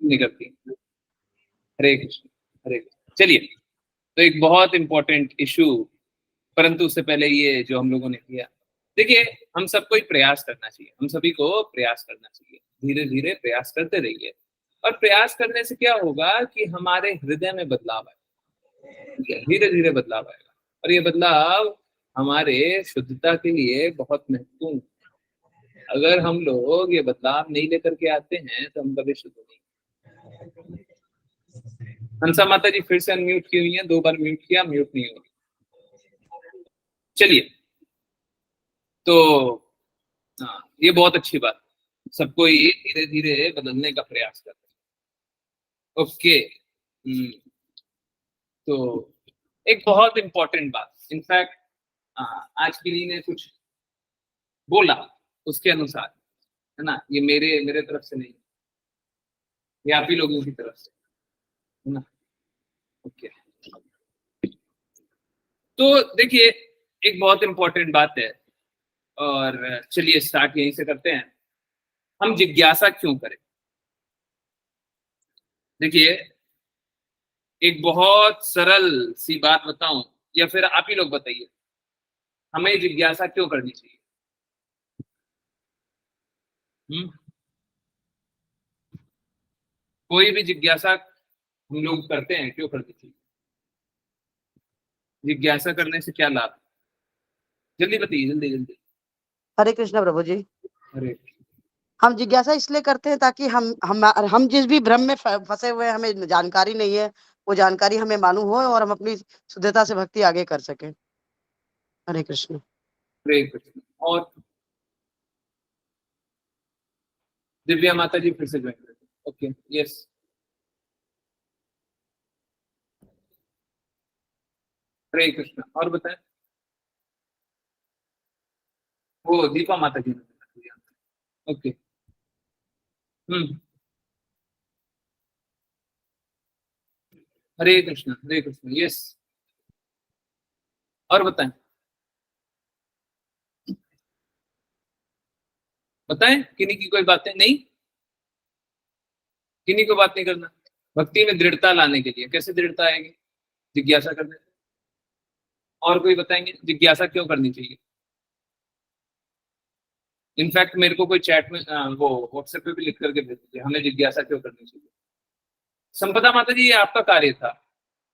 नहीं करती। हरे कृष्ण, हरे कृष्ण। चलिए, तो एक बहुत इंपॉर्टेंट इशू, परंतु उससे पहले ये जो हम लोगों ने किया, देखिए हम सबको ही प्रयास करना चाहिए, हम सभी को प्रयास करना चाहिए, धीरे धीरे प्रयास करते रहिए। और प्रयास करने से क्या होगा कि हमारे हृदय में बदलाव आएगा, धीरे धीरे बदलाव आएगा, और ये बदलाव हमारे शुद्धता के लिए बहुत महत्वपूर्ण है। अगर हम लोग ये बदलाव नहीं लेकर के आते हैं तो हम कभी शुद्ध नहीं। हंसा माता जी फिर से अनम्यूट की हुई है, 2 बार म्यूट किया, म्यूट नहीं हो रही। चलिए, तो हाँ, ये बहुत अच्छी बात, सबको ये धीरे धीरे बदलने का प्रयास करते हैं। ओके। तो एक बहुत इंपॉर्टेंट बात, इनफैक्ट आज के लिए ने कुछ बोला, उसके अनुसार, है ना, ये मेरे मेरे तरफ से नहीं, ये आप ही लोगों की तरफ से, है ना। ओके, तो देखिए एक बहुत इंपॉर्टेंट बात है, और चलिए स्टार्ट यहीं से करते हैं। हम जिज्ञासा क्यों करें? देखिए, एक बहुत सरल सी बात बताऊं, या फिर आप ही लोग बताइए, हमें जिज्ञासा क्यों करनी चाहिए? हम्म कोई भी जिज्ञासा हम लोग करते हैं, क्यों करनी चाहिए? जिज्ञासा करने से क्या लाभ? जल्दी बताइए, जल्दी जल्दी। हरे कृष्ण प्रभु जी। अरे, हम जिज्ञासा इसलिए करते हैं ताकि हम जिस भी भ्रम में फंसे हुए हैं, हमें जानकारी नहीं है, वो जानकारी हमें मालूम हो और हम अपनी शुद्धता से भक्ति आगे कर सकें। हरे कृष्ण। हरे कृष्ण। और दिव्या माता जी फिर से ज्वाइन करते। Okay, yes. हरे कृष्ण, और बताएं। वो दीपा माता जी ने। ओके। हम्म हरे कृष्ण, हरे कृष्ण, यस। और बताएं, बताएं, किन्हीं की कोई बातें नहीं, किन्हीं को बात नहीं करना। भक्ति में दृढ़ता लाने के लिए कैसे दृढ़ता आएगी? जिज्ञासा करने से। और कोई बताएंगे जिज्ञासा क्यों करनी चाहिए? इनफैक्ट मेरे को कोई चैट में वो व्हाट्सएप पे भी लिख करके भेज दीजिए, हमें जिज्ञासा क्यों करनी चाहिए। संपदा माता जी, ये आपका कार्य था,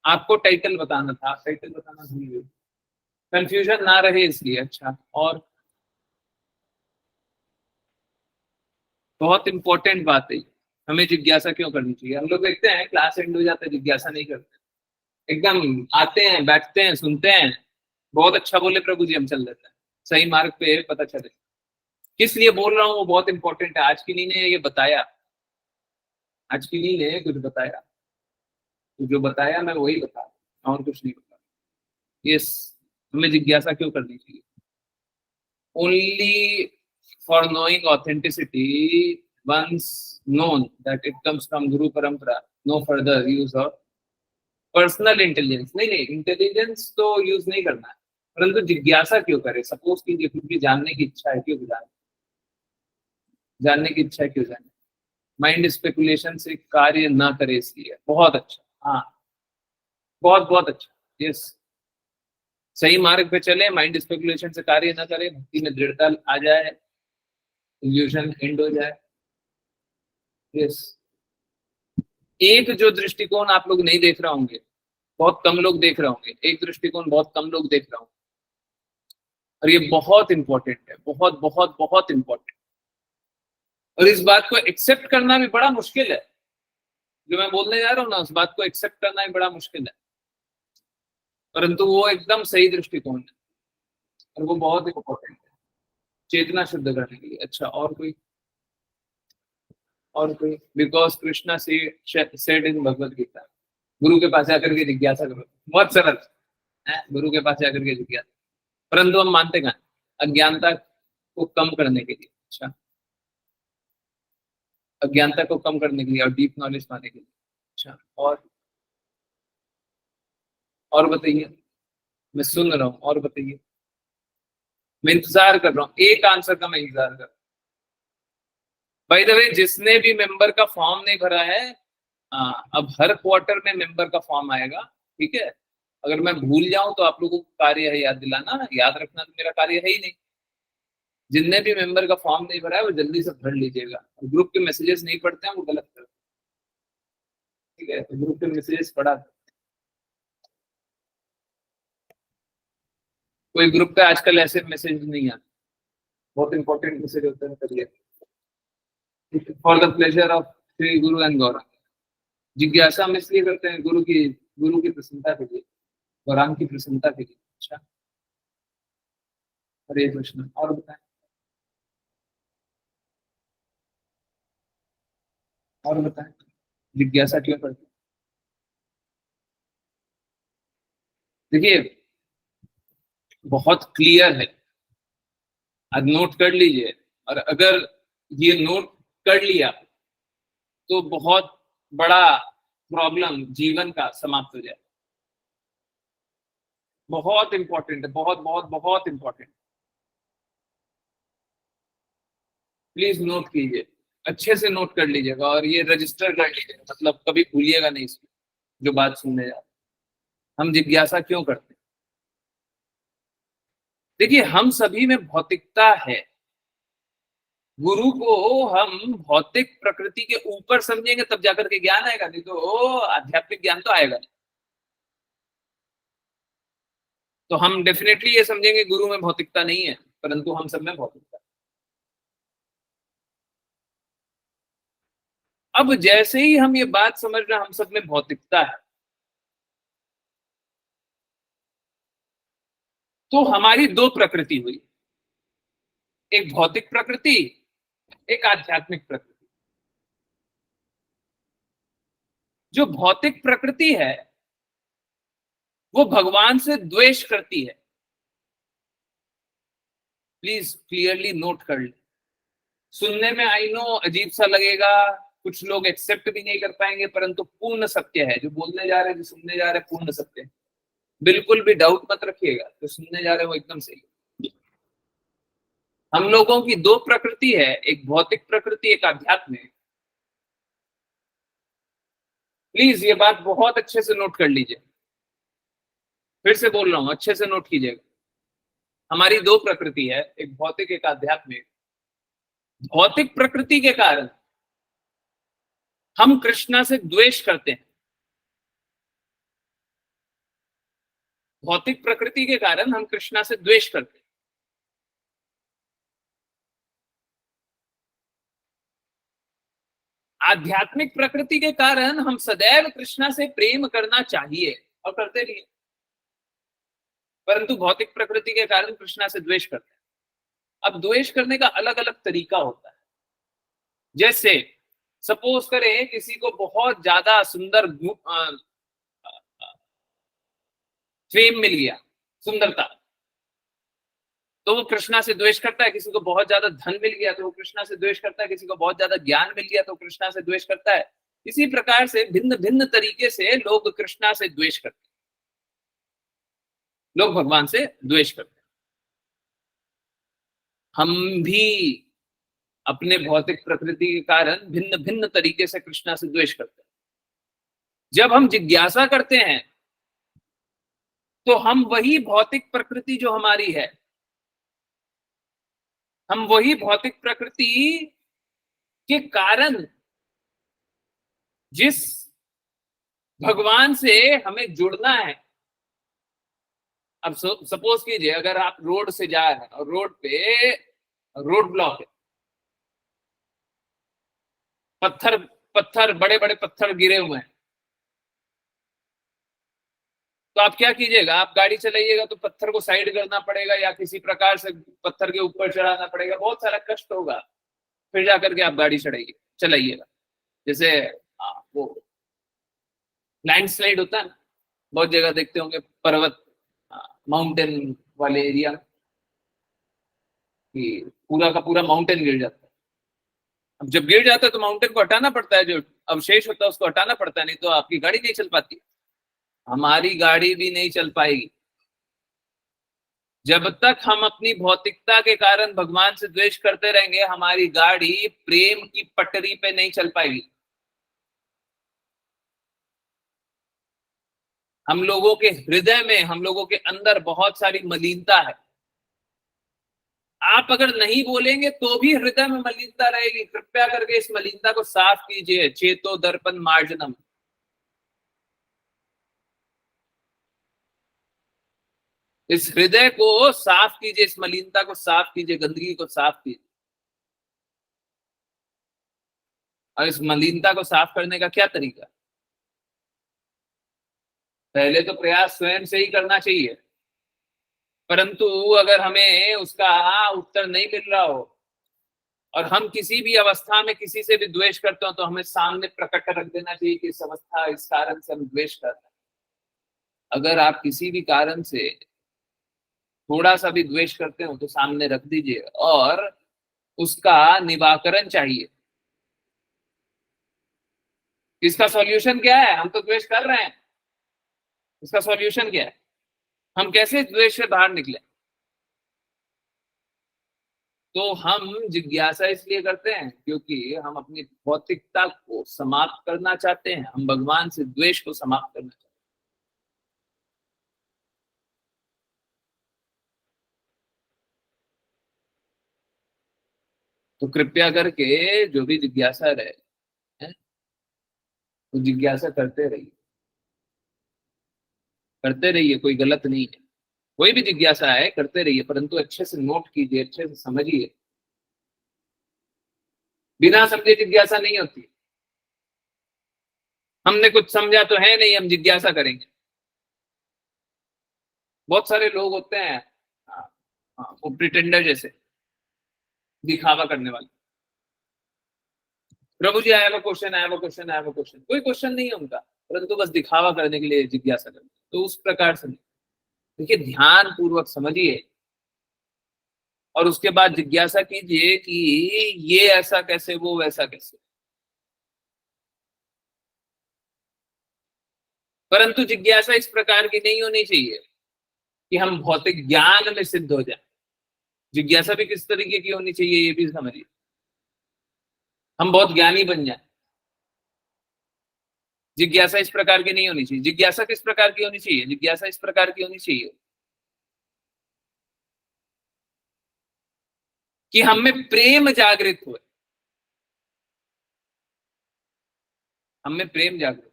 आपको टाइटल बताना था, टाइटल बताना भूल गए, कंफ्यूजन ना रहे इसलिए। अच्छा, और बहुत इंपॉर्टेंट बात है, हमें जिज्ञासा क्यों करनी चाहिए? हम लोग देखते हैं क्लास एंड हो जाता है, जिज्ञासा नहीं करते, एकदम आते हैं, बैठते हैं, सुनते हैं, बहुत अच्छा बोले प्रभु जी, हम चल देते हैं, सही मार्ग पे पता चले। किस लिए बोल रहा हूँ वो बहुत इंपॉर्टेंट है, आज की नी ने ये बताया, आज की नी ने कुछ बताया, तो जो बताया मैं वही बता रहा हूं, और कुछ नहीं बता। यस, हमें जिज्ञासा क्यों करनी चाहिए? Only for knowing authenticity, once known that it comes from guru parampara, no further use of personal intelligence. नहीं नहीं, इंटेलिजेंस तो यूज नहीं करना है, परंतु जिज्ञासा क्यों करे? सपोज कीजिए कुछ भी जानने की इच्छा है, क्यों जाने, जानने की इच्छा है, क्यों जाने? माइंड स्पेकुलेशन से कार्य ना करे, इसलिए। बहुत अच्छा, हाँ, बहुत बहुत अच्छा, यस। सही मार्ग पे चले, माइंड स्पेकुलेशन से कार्य ना करे, भक्ति में दृढ़ता आ जाए, इल्यूजन एंड हो जाए। यस, एक जो दृष्टिकोण आप लोग नहीं देख रहे होंगे, बहुत कम लोग देख रहे होंगे, एक दृष्टिकोण बहुत कम लोग देख रहे होंगे, और ये बहुत इंपॉर्टेंट है, बहुत बहुत बहुत इंपॉर्टेंट। और इस बात को एक्सेप्ट करना भी बड़ा मुश्किल है, जो मैं बोलने जा रहा हूँ ना, उस बात को एक्सेप्ट करना भी बड़ा मुश्किल है, परंतु वो एकदम सही दृष्टिकोण है, और वो बहुत इंपॉर्टेंट है चेतना शुद्ध करने के लिए। अच्छा, और कोई, और कोई? Because Krishna said in Bhagavad Gita, गुरु के पास जाकर के जिज्ञासा करो, बहुत सरल है, गुरु के पास जाकर के जिज्ञासा। परंतु हम मानते कहाँ, अज्ञानता को कम करने के लिए। अच्छा, अज्ञानता को कम करने के लिए और डीप नॉलेज पाने के लिए। अच्छा, और बताइए, मैं सुन रहा हूँ, और बताइए, मैं इंतजार कर रहा हूँ, एक आंसर का मैं इंतजार कर रहा हूँ। बाय द वे, जिसने भी मेंबर का फॉर्म नहीं भरा है, अब हर क्वार्टर में मेंबर का फॉर्म आएगा, ठीक है। अगर मैं भूल जाऊं तो आप लोगों को कार्य है याद दिलाना, याद रखना तो मेरा कार्य है ही नहीं। जिनने भी मेंबर का फॉर्म नहीं भरा है वो जल्दी से भर लीजिएगा। ग्रुप के मैसेजेस नहीं पढ़ते हैं वो गलत करते हैं, ठीक है। तो ग्रुप के मैसेजेस पढ़ा, कोई ग्रुप पे आजकल ऐसे मैसेज नहीं आते, बहुत इंपॉर्टेंट मैसेज होते हैं, करिए। For the pleasure of Shri Guru and Gaurang, जिज्ञासा हम इसलिए करते हैं गुरु की प्रसन्नता के लिए, गौरांग की प्रसन्नता के लिए। अच्छा, हरे कृष्ण। और बताएं, और बताएं, जिज्ञासा क्यों करते हैं? देखिए, बहुत क्लियर है, आज नोट कर लीजिए। और अगर ये नोट कर लिया तो बहुत बड़ा प्रॉब्लम जीवन का समाप्त हो जाए। बहुत इंपॉर्टेंट है, बहुत बहुत बहुत इंपॉर्टेंट। प्लीज नोट कीजिए, अच्छे से नोट कर लीजिएगा और ये रजिस्टर कर लीजिएगा, मतलब कभी भूलिएगा नहीं इसमें जो बात सुनने जा रहे हैं। हम जिज्ञासा क्यों करते हैं? देखिए, हम सभी में भौतिकता है। गुरु को हम भौतिक प्रकृति के ऊपर समझेंगे तब जाकर के ज्ञान आएगा, नहीं तो आध्यात्मिक ज्ञान तो आएगा नहीं। तो हम डेफिनेटली ये समझेंगे गुरु में भौतिकता नहीं है, परंतु हम सब में भौतिकता है। अब जैसे ही हम ये बात समझ रहे हैं हम सब में भौतिकता है, तो हमारी दो प्रकृति हुई, एक भौतिक प्रकृति, एक आध्यात्मिक प्रकृति। जो भौतिक प्रकृति है वो भगवान से द्वेष करती है। प्लीज क्लियरली नोट कर ले। सुनने में आई नो अजीब सा लगेगा, कुछ लोग एक्सेप्ट भी नहीं कर पाएंगे, परंतु पूर्ण सत्य है। जो बोलने जा रहे हैं, जो सुनने जा रहे हैं, पूर्ण सत्य है। बिल्कुल भी डाउट मत रखिएगा, जो सुनने जा रहे हैं वो एकदम सही है। हम लोगों की दो प्रकृति है, एक भौतिक प्रकृति, एक आध्यात्मिक। प्लीज ये बात बहुत अच्छे से नोट कर लीजिए, फिर से बोल रहा हूं, अच्छे से नोट कीजिएगा। हमारी दो प्रकृति है, एक भौतिक एक आध्यात्मिक। भौतिक प्रकृति के कारण हम कृष्णा से द्वेष करते हैं। भौतिक प्रकृति के कारण हम कृष्णा से द्वेष करते हैं। आध्यात्मिक प्रकृति के कारण हम सदैव कृष्णा से प्रेम करना चाहिए और करते भी हैं, परंतु भौतिक प्रकृति के कारण कृष्णा से द्वेष करते हैं। अब द्वेष करने का अलग अलग तरीका होता है। जैसे सपोज करें किसी को बहुत ज्यादा सुंदर फेम मिल गया, सुंदरता, तो वो कृष्णा से द्वेष करता है। किसी को बहुत ज्यादा धन मिल गया तो वो कृष्णा से द्वेष करता है। किसी को बहुत ज्यादा ज्ञान मिल गया तो कृष्णा से द्वेष करता है। इसी प्रकार से भिन्न भिन्न तरीके से लोग कृष्णा से द्वेष करते हैं, लोग भगवान से द्वेष करते हैं। हम भी अपने भौतिक प्रकृति के कारण भिन्न भिन्न तरीके से कृष्णा से द्वेष करते हैं। जब हम जिज्ञासा करते हैं तो हम वही भौतिक प्रकृति जो हमारी है, हम वही भौतिक प्रकृति के कारण जिस भगवान से हमें जुड़ना है। अब सपोज कीजिए अगर आप रोड से जा रहे हैं और रोड पे रोड ब्लॉक है, पत्थर पत्थर बड़े बड़े पत्थर गिरे हुए हैं, तो आप क्या कीजिएगा? आप गाड़ी चलाइएगा तो पत्थर को साइड करना पड़ेगा या किसी प्रकार से पत्थर के ऊपर चढ़ाना पड़ेगा, बहुत सारा कष्ट होगा, फिर जाकर के आप गाड़ी चलाइएगा। जैसे वो लैंडस्लाइड होता है ना, बहुत जगह देखते होंगे, पर्वत माउंटेन वाले एरिया कि पूरा का पूरा माउंटेन गिर जाता है। अब जब गिर जाता है तो माउंटेन को हटाना पड़ता है, जो अवशेष होता है उसको हटाना पड़ता है, नहीं तो आपकी गाड़ी नहीं चल पाती। हमारी गाड़ी भी नहीं चल पाएगी जब तक हम अपनी भौतिकता के कारण भगवान से द्वेष करते रहेंगे। हमारी गाड़ी प्रेम की पटरी पे नहीं चल पाएगी। हम लोगों के हृदय में, हम लोगों के अंदर बहुत सारी मलिनता है। आप अगर नहीं बोलेंगे तो भी हृदय में मलिनता रहेगी। कृपया करके इस मलिनता को साफ कीजिए। चेतो दर्पण मार्जनम। इस हृदय को साफ कीजिए, इस मलिनता को साफ कीजिए, गंदगी को साफ कीजिए। और इस मलिनता को साफ करने का क्या तरीका? पहले तो प्रयास स्वयं से ही करना चाहिए, परंतु अगर हमें उसका उत्तर नहीं मिल रहा हो और हम किसी भी अवस्था में किसी से भी द्वेष करते हो, तो हमें सामने प्रकट रख देना चाहिए कि इस अवस्था, इस कारण से हम द्वेष कर रहे हैं। अगर आप किसी भी कारण से थोड़ा सा भी द्वेष करते हो तो सामने रख दीजिए और उसका निवारण चाहिए। इसका सॉल्यूशन क्या है? हम तो द्वेष कर रहे हैं, इसका सॉल्यूशन क्या है? हम कैसे द्वेष से बाहर निकले? तो हम जिज्ञासा इसलिए करते हैं क्योंकि हम अपनी भौतिकता को समाप्त करना चाहते हैं, हम भगवान से द्वेष को समाप्त करना चाहते हैं। तो कृपया करके जो भी जिज्ञासा रहे हैं, वो जिज्ञासा करते रहिए, कोई गलत नहीं है। कोई भी जिज्ञासा है करते रहिए, परंतु अच्छे से नोट कीजिए, अच्छे से समझिए। बिना समझे जिज्ञासा नहीं होती। हमने कुछ समझा तो है नहीं, हम जिज्ञासा करेंगे। बहुत सारे लोग होते हैं, हाँ, हाँ, वो प्रिटेंडर जैसे, दिखावा करने वाले। प्रभु जी, आया वो क्वेश्चन, आया वो क्वेश्चन, आया वो क्वेश्चन, कोई क्वेश्चन नहीं है उनका, परंतु बस दिखावा करने के लिए जिज्ञासा करते। तो उस प्रकार से देखिए, ध्यान पूर्वक समझिए और उसके बाद जिज्ञासा कीजिए कि ये ऐसा कैसे, वो वैसा कैसे। परंतु जिज्ञासा इस प्रकार की नहीं होनी चाहिए कि हम भौतिक ज्ञान में सिद्ध हो जाए। जिज्ञासा भी किस तरीके की होनी चाहिए ये भी समझिए, हम बहुत ज्ञानी बन जाए। जिज्ञासा इस प्रकार की नहीं होनी चाहिए। जिज्ञासा किस प्रकार की होनी चाहिए? जिज्ञासा इस प्रकार की होनी चाहिए कि हम में प्रेम जागृत हो, हम में प्रेम जागृत।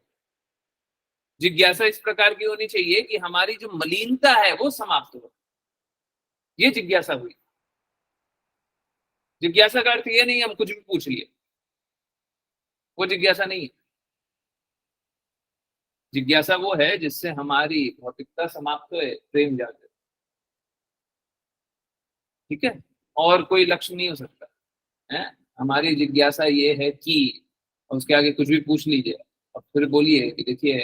जिज्ञासा इस प्रकार की होनी चाहिए कि हमारी जो मलिनता है वो समाप्त हो। ये जिज्ञासा हुई। जिज्ञासा का अर्थ ये नहीं हम कुछ भी पूछ लिए, वो जिज्ञासा नहीं है। जिज्ञासा वो है जिससे हमारी भौतिकता समाप्त हो, प्रेम जागृत। ठीक है, और कोई लक्ष्य नहीं हो सकता है। हमारी जिज्ञासा ये है कि, और उसके आगे कुछ भी पूछ लीजिए और फिर बोलिए कि देखिए,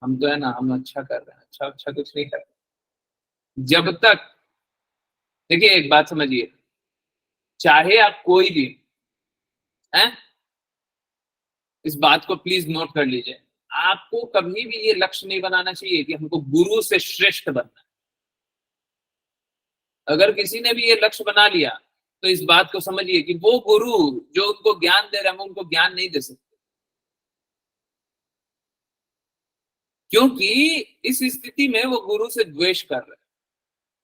हम तो है ना, हम अच्छा कर रहे हैं। अच्छा अच्छा कुछ नहीं कर रहे जब तक। देखिए एक बात समझिए, चाहे आप कोई भी है, इस बात को प्लीज नोट कर लीजिए, आपको कभी भी ये लक्ष्य नहीं बनाना चाहिए कि हमको गुरु से श्रेष्ठ बनना है। अगर किसी ने भी ये लक्ष्य बना लिया तो इस बात को समझिए कि वो गुरु जो उनको ज्ञान दे रहा है, वो उनको ज्ञान नहीं दे सकते, क्योंकि इस स्थिति में वो गुरु से द्वेष कर रहे हैं।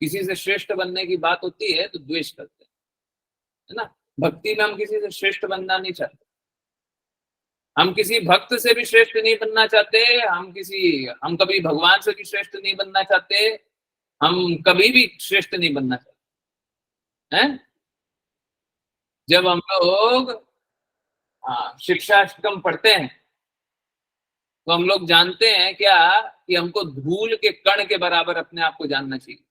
किसी से श्रेष्ठ बनने की बात होती है तो द्वेष करते हैं, है ना। भक्ति में हम किसी से श्रेष्ठ बनना नहीं चाहते, हम किसी भक्त से भी श्रेष्ठ नहीं बनना चाहते, हम कभी भगवान से भी श्रेष्ठ नहीं बनना चाहते, हम कभी भी श्रेष्ठ नहीं बनना चाहते हैं। जब हम लोग शिक्षाष्टकम पढ़ते हैं तो हम लोग जानते हैं क्या कि हमको धूल के कण के बराबर अपने आप को जानना चाहिए,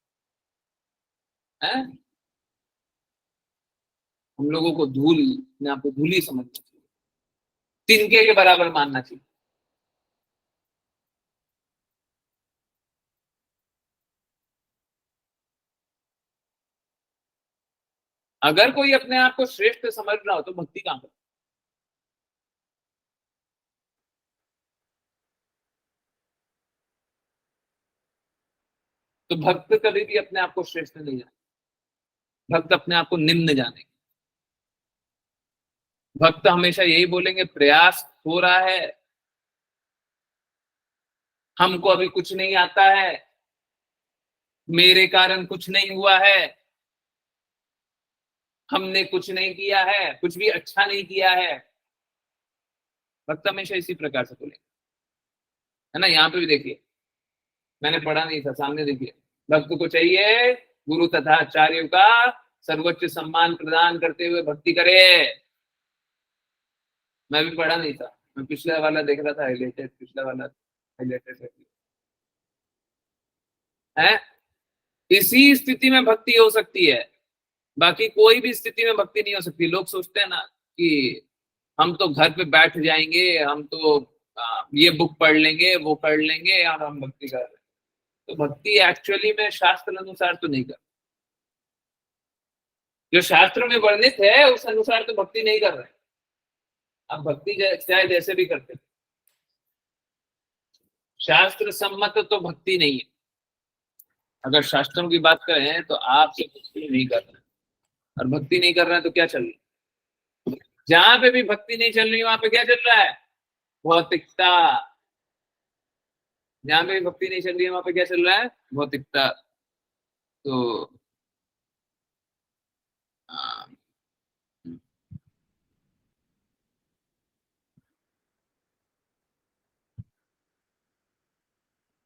है। हम लोगों को धूल, अपने आप को धूल ही समझना चाहिए, तिनके के बराबर मानना चाहिए। अगर कोई अपने आप को श्रेष्ठ समझ रहा हो तो भक्ति कहां पर? तो भक्त कभी भी अपने आप को श्रेष्ठ नहीं जाने, भक्त अपने आप को निम्न जाने। भक्त हमेशा यही बोलेंगे, प्रयास हो रहा है, हमको अभी कुछ नहीं आता है, मेरे कारण कुछ नहीं हुआ है, हमने कुछ नहीं किया है, कुछ भी अच्छा नहीं किया है। भक्त हमेशा इसी प्रकार से बोलेंगे, है ना। यहाँ पे भी देखिए, मैंने पढ़ा नहीं था, सामने देखिए, भक्त को चाहिए गुरु तथा आचार्यों का सर्वोच्च सम्मान प्रदान करते हुए भक्ति करे। मैं भी पढ़ा नहीं था, मैं पिछला वाला देख रहा था, हाईलाइटेड, पिछला वाला हाईलाइटेड है। इसी स्थिति में भक्ति हो सकती है, बाकी कोई भी स्थिति में भक्ति नहीं हो सकती। लोग सोचते हैं ना कि हम तो घर पे बैठ जाएंगे, हम तो ये बुक पढ़ लेंगे, वो पढ़ लेंगे और हम भक्ति कर रहे हैं। तो भक्ति एक्चुअली में शास्त्र अनुसार तो नहीं कर, जो शास्त्र में वर्णित है उस अनुसार तो भक्ति नहीं कर रहे। अब भक्ति चाहे जैसे भी करते, शास्त्र सम्मत तो भक्ति नहीं है। अगर शास्त्रों की बात करें तो आपसे भक्ति नहीं कर रहे हैं, और भक्ति नहीं कर रहे हैं तो क्या चल रहा है? जहां पे भी भक्ति नहीं चल रही वहां पे क्या चल रहा है? भौतिकता। जहां पे भी भक्ति नहीं चल रही है वहां पे क्या चल रहा है? भौतिकता। तो आ,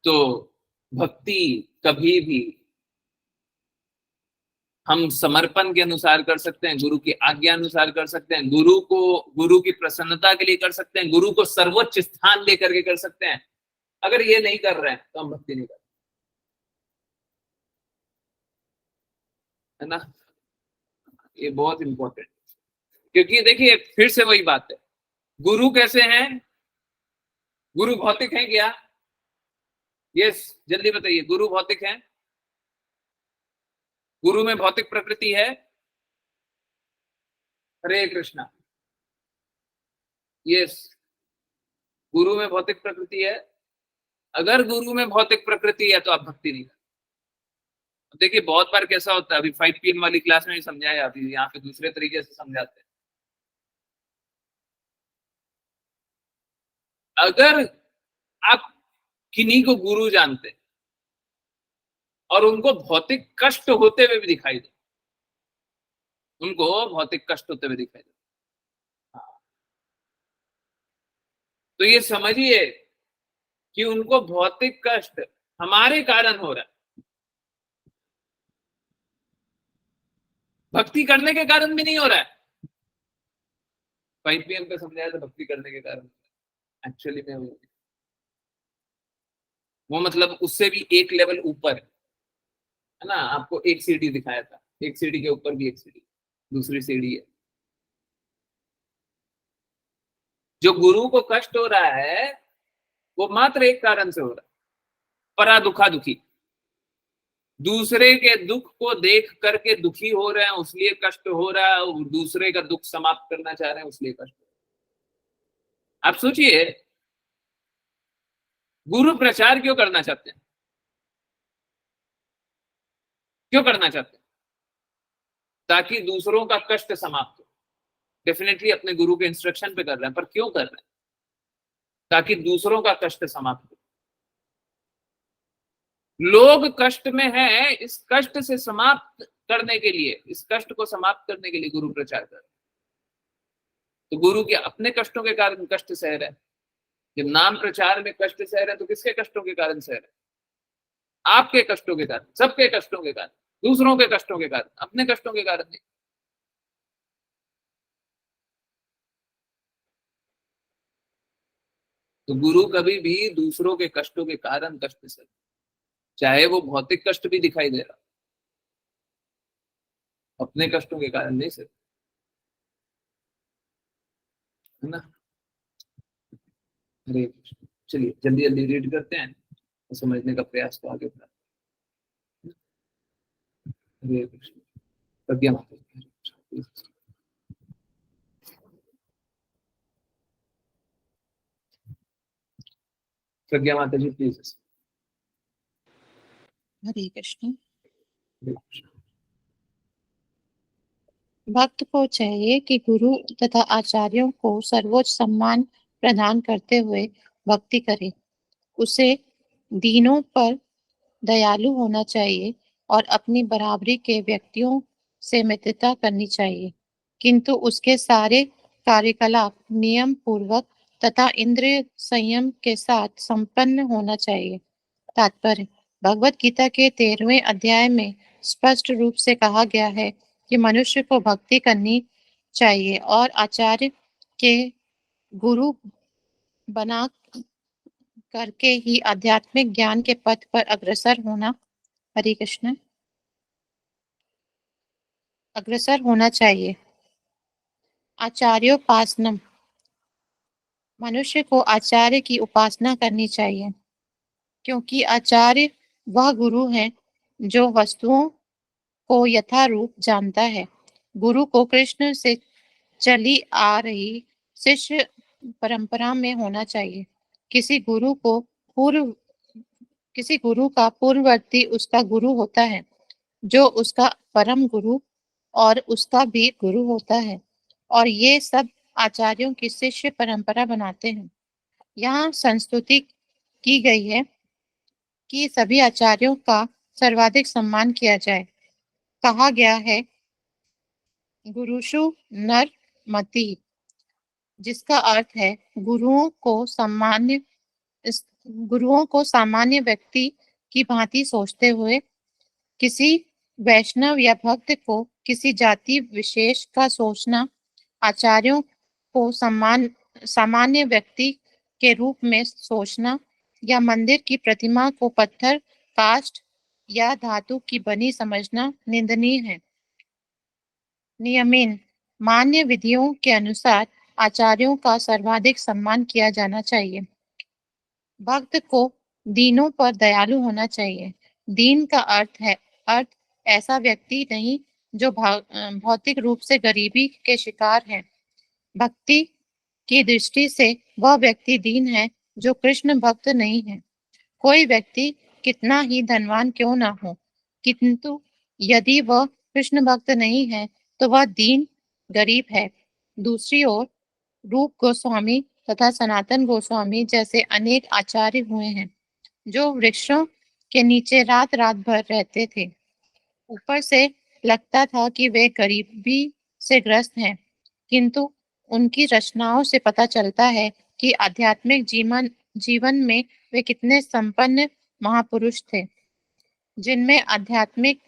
तो भक्ति कभी भी हम समर्पण के अनुसार कर सकते हैं, गुरु की आज्ञा अनुसार कर सकते हैं, गुरु की प्रसन्नता के लिए कर सकते हैं, गुरु को सर्वोच्च स्थान लेकर के कर सकते हैं। अगर ये नहीं कर रहे हैं तो हम भक्ति नहीं कर रहे, है ना। ये बहुत इंपॉर्टेंट, क्योंकि देखिए फिर से वही बात है, गुरु कैसे हैं? गुरु भौतिक है क्या? यस, जल्दी बताइए, गुरु भौतिक है? गुरु में भौतिक प्रकृति है? हरे कृष्णा। यस, गुरु में भौतिक प्रकृति है। अगर गुरु में भौतिक प्रकृति है तो आप भक्ति नहीं कर। देखिए बहुत बार कैसा होता है, अभी 5 PM वाली क्लास में भी समझाया, अभी यहाँ पे दूसरे तरीके से समझाते हैं। अगर आप किन्हीं को गुरु जानते हैं और उनको भौतिक कष्ट होते हुए भी दिखाई दे, उनको भौतिक कष्ट होते हुए दिखाई दे, तो ये समझिए कि उनको भौतिक कष्ट हमारे कारण हो रहा है, भक्ति करने के कारण भी नहीं हो रहा है। 5 PM पे समझाया था भक्ति करने के कारण, एक्चुअली में वो मतलब उससे भी एक लेवल ऊपर है ना। आपको एक सीढ़ी दिखाया था, एक सीढ़ी के ऊपर भी एक सीढ़ी, दूसरी सीढ़ी है। जो गुरु को कष्ट हो रहा है वो मात्र एक कारण से हो रहा है, परा दुखा दुखी। दूसरे के दुख को देख करके दुखी हो रहे हैं, उसलिए कष्ट हो रहा है, और दूसरे का दुख समाप्त करना चाह रहे हैं, उसलिए कष्ट हो रहा है। आप सोचिए, गुरु प्रचार क्यों करना चाहते हैं? क्यों करना चाहते हैं? ताकि दूसरों का कष्ट समाप्त हो। डेफिनेटली अपने गुरु के इंस्ट्रक्शन पे कर रहे हैं, पर क्यों कर रहे हैं? ताकि दूसरों का कष्ट समाप्त हो। लोग कष्ट में हैं, इस कष्ट से समाप्त करने के लिए, इस कष्ट को समाप्त करने के लिए गुरु प्रचार कर रहे हैं। तो गुरु के अपने कष्टों के कारण कष्ट सह रहे हैं। जब नाम प्रचार में कष्ट सह रहे हैं तो किसके कष्टों के कारण सह रहे हैं? आपके कष्टों के कारण, सबके कष्टों के कारण, दूसरों के कष्टों के कारण, अपने कष्टों के कारण नहीं। तो गुरु कभी भी दूसरों के कष्टों के कारण कष्ट सह, चाहे वो भौतिक कष्ट भी दिखाई दे रहा, अपने कष्टों के कारण नहीं सह, है ना। हरे कृष्ण। चलिए जल्दी जल्दी रीड करते हैं, समझने का प्रयास को आगे बढ़ाते हैं। हरे कृष्ण। प्रज्ञा माता जी। प्रज्ञा माता जी प्लीज। हरे कृष्ण। भक्त को चाहिए कि गुरु तथा आचार्यों को सर्वोच्च सम्मान प्रदान करते हुए भक्ति करे, उसे दीनों पर दयालु होना चाहिए और अपनी बराबरी के व्यक्तियों से मित्रता करनी चाहिए, किंतु उसके सारे कार्यकलाप नियम पूर्वक तथा इंद्रिय संयम के साथ संपन्न होना चाहिए। तात्पर्य: भगवत गीता के 13वें अध्याय में स्पष्ट रूप से कहा गया है कि मनुष्य को भक्ति करनी चाहिए और आचार्य के गुरु बना करके ही आध्यात्मिक ज्ञान के पथ पर अग्रसर होना हरे कृष्ण अग्रसर होना चाहिए। आचार्योपासनम: मनुष्य को आचार्य की उपासना करनी चाहिए, क्योंकि आचार्य वह गुरु है जो वस्तुओं को यथारूप जानता है। गुरु को कृष्ण से चली आ रही शिष्य परंपरा में होना चाहिए। किसी गुरु का पूर्ववर्ती उसका गुरु होता है, जो उसका परम गुरु और उसका भी गुरु होता है, और ये सब आचार्यों की शिष्य परंपरा बनाते हैं। यहाँ संस्तुति की गई है कि सभी आचार्यों का सर्वाधिक सम्मान किया जाए। कहा गया है गुरुषु नर मति, जिसका अर्थ है गुरुओं को सामान्य व्यक्ति की भांति सोचते हुए किसी वैष्णव या भक्त को किसी जाति विशेष का सोचना, आचार्यों को सामान्य व्यक्ति के रूप में सोचना या मंदिर की प्रतिमा को पत्थर, काष्ठ या धातु की बनी समझना निंदनीय है। नियमेन: मान्य विधियों के अनुसार आचार्यों का सर्वाधिक सम्मान किया जाना चाहिए। भक्त को दीनों पर दयालु होना चाहिए। दीन का अर्थ ऐसा व्यक्ति नहीं जो भौतिक रूप से गरीबी के शिकार है। भक्ति की दृष्टि से वह व्यक्ति दीन है जो कृष्ण भक्त नहीं है। कोई व्यक्ति कितना ही धनवान क्यों ना हो, किंतु यदि वह कृष्ण भक्त नहीं है तो वह दीन गरीब है। दूसरी ओर रूप गोस्वामी तथा सनातन गोस्वामी जैसे अनेक आचार्य हुए हैं जो वृक्षों के नीचे रात रात भर रहते थे। ऊपर से लगता था कि वे गरीबी से ग्रस्त हैं, किंतु उनकी रचनाओं से पता चलता है कि आध्यात्मिक जीवन में वे कितने संपन्न महापुरुष थे। जिनमें आध्यात्मिक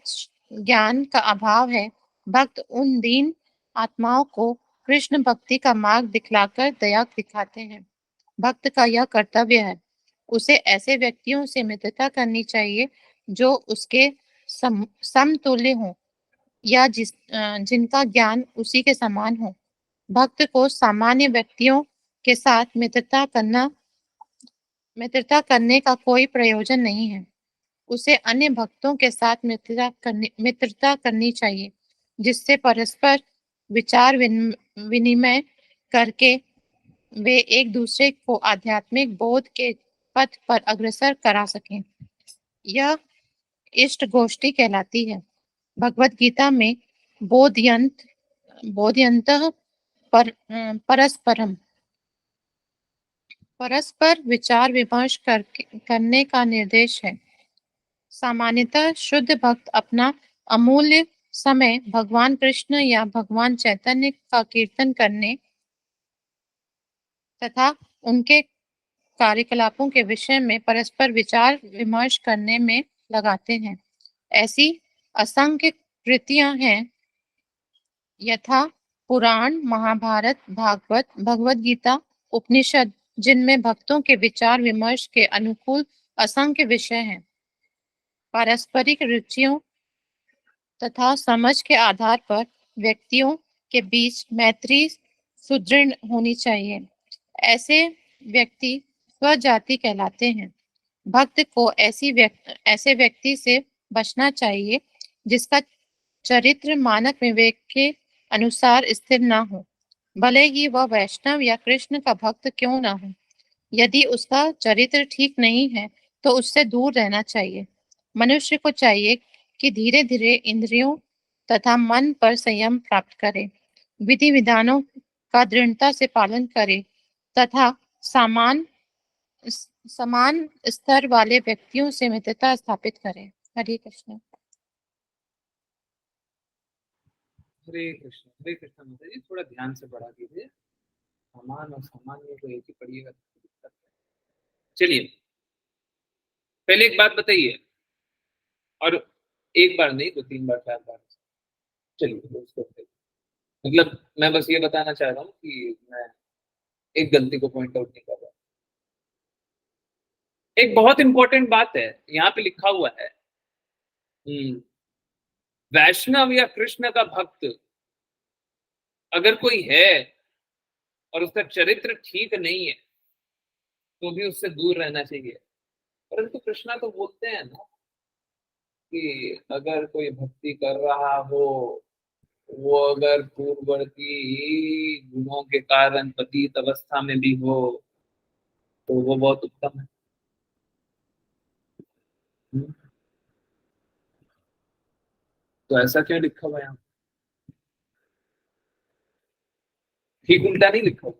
ज्ञान का अभाव है, भक्त उन दीन आत्माओं को कृष्ण भक्ति का मार्ग दिखलाकर दया दिखाते हैं। भक्त का यह कर्तव्य है, उसे ऐसे व्यक्तियों से मित्रता करनी चाहिए जो उसके समतुल्य हो या जिनका ज्ञान उसी के समान हो। भक्त को सामान्य व्यक्तियों के साथ मित्रता करने का कोई प्रयोजन नहीं है। उसे अन्य भक्तों के साथ मित्रता करनी चाहिए, जिससे परस्पर विचार विनिमय करके वे एक दूसरे को आध्यात्मिक बोध के पथ पर अग्रसर करा सकें। यह इष्ट गोष्ठी कहलाती है। भगवत गीता में बोधयन्तः परस्पर विचार विमर्श करने का निर्देश है। सामान्यतः शुद्ध भक्त अपना अमूल्य समय भगवान कृष्ण या भगवान चैतन्य का कीर्तन करने तथा उनके कार्यकलापों के विषय में परस्पर विचार विमर्श करने में लगाते हैं। ऐसी असंख्य कृतियां हैं, यथा पुराण, महाभारत, भागवत, भगवत गीता, उपनिषद, जिनमें भक्तों के विचार विमर्श के अनुकूल असंख्य विषय हैं। पारस्परिक रुचियों तथा समझ के आधार पर व्यक्तियों के बीच मैत्री सुदृढ़ होनी चाहिए। ऐसे व्यक्ति स्वजाति कहलाते हैं। भक्त को ऐसे व्यक्ति से बचना चाहिए जिसका चरित्र मानक विवेक के अनुसार स्थिर न हो, भले ही वह वैष्णव या कृष्ण का भक्त क्यों न हो। यदि उसका चरित्र ठीक नहीं है तो उससे दूर रहना चाहिए। मनुष्य को चाहिए कि धीरे धीरे इंद्रियों तथा मन पर संयम प्राप्त करे, विधि विधानों का दृढ़ता से पालन करे तथा समान स्तर वाले व्यक्तियों से मित्रता स्थापित करें। हरे कृष्ण। हरे कृष्ण माता जी, थोड़ा ध्यान से पढ़ा कीजिए। समान और सामान्य को एक ही पढ़िएगा। चलिए, पहले एक बात बताइए, और एक बार नहीं, 2-3 बार 4 बार। चलिए उसको मतलब मैं बस ये बताना चाह रहा हूँ कि मैं एक गलती को पॉइंट आउट नहीं कर रहा। एक बहुत इंपॉर्टेंट बात है, यहाँ पे लिखा हुआ है, वैष्णव या कृष्ण का भक्त अगर कोई है और उसका चरित्र ठीक नहीं है तो भी उससे दूर रहना चाहिए। परंतु कृष्णा तो बोलते हैं ना कि अगर कोई भक्ति कर रहा हो, वो अगर पूर्ववर्ती गुणों के कारण पतित अवस्था में भी हो तो वो बहुत उत्तम है। हम्म, तो ऐसा क्यों लिखा हुआ है यहाँ? ठीक उल्टा नहीं लिखा हुआ।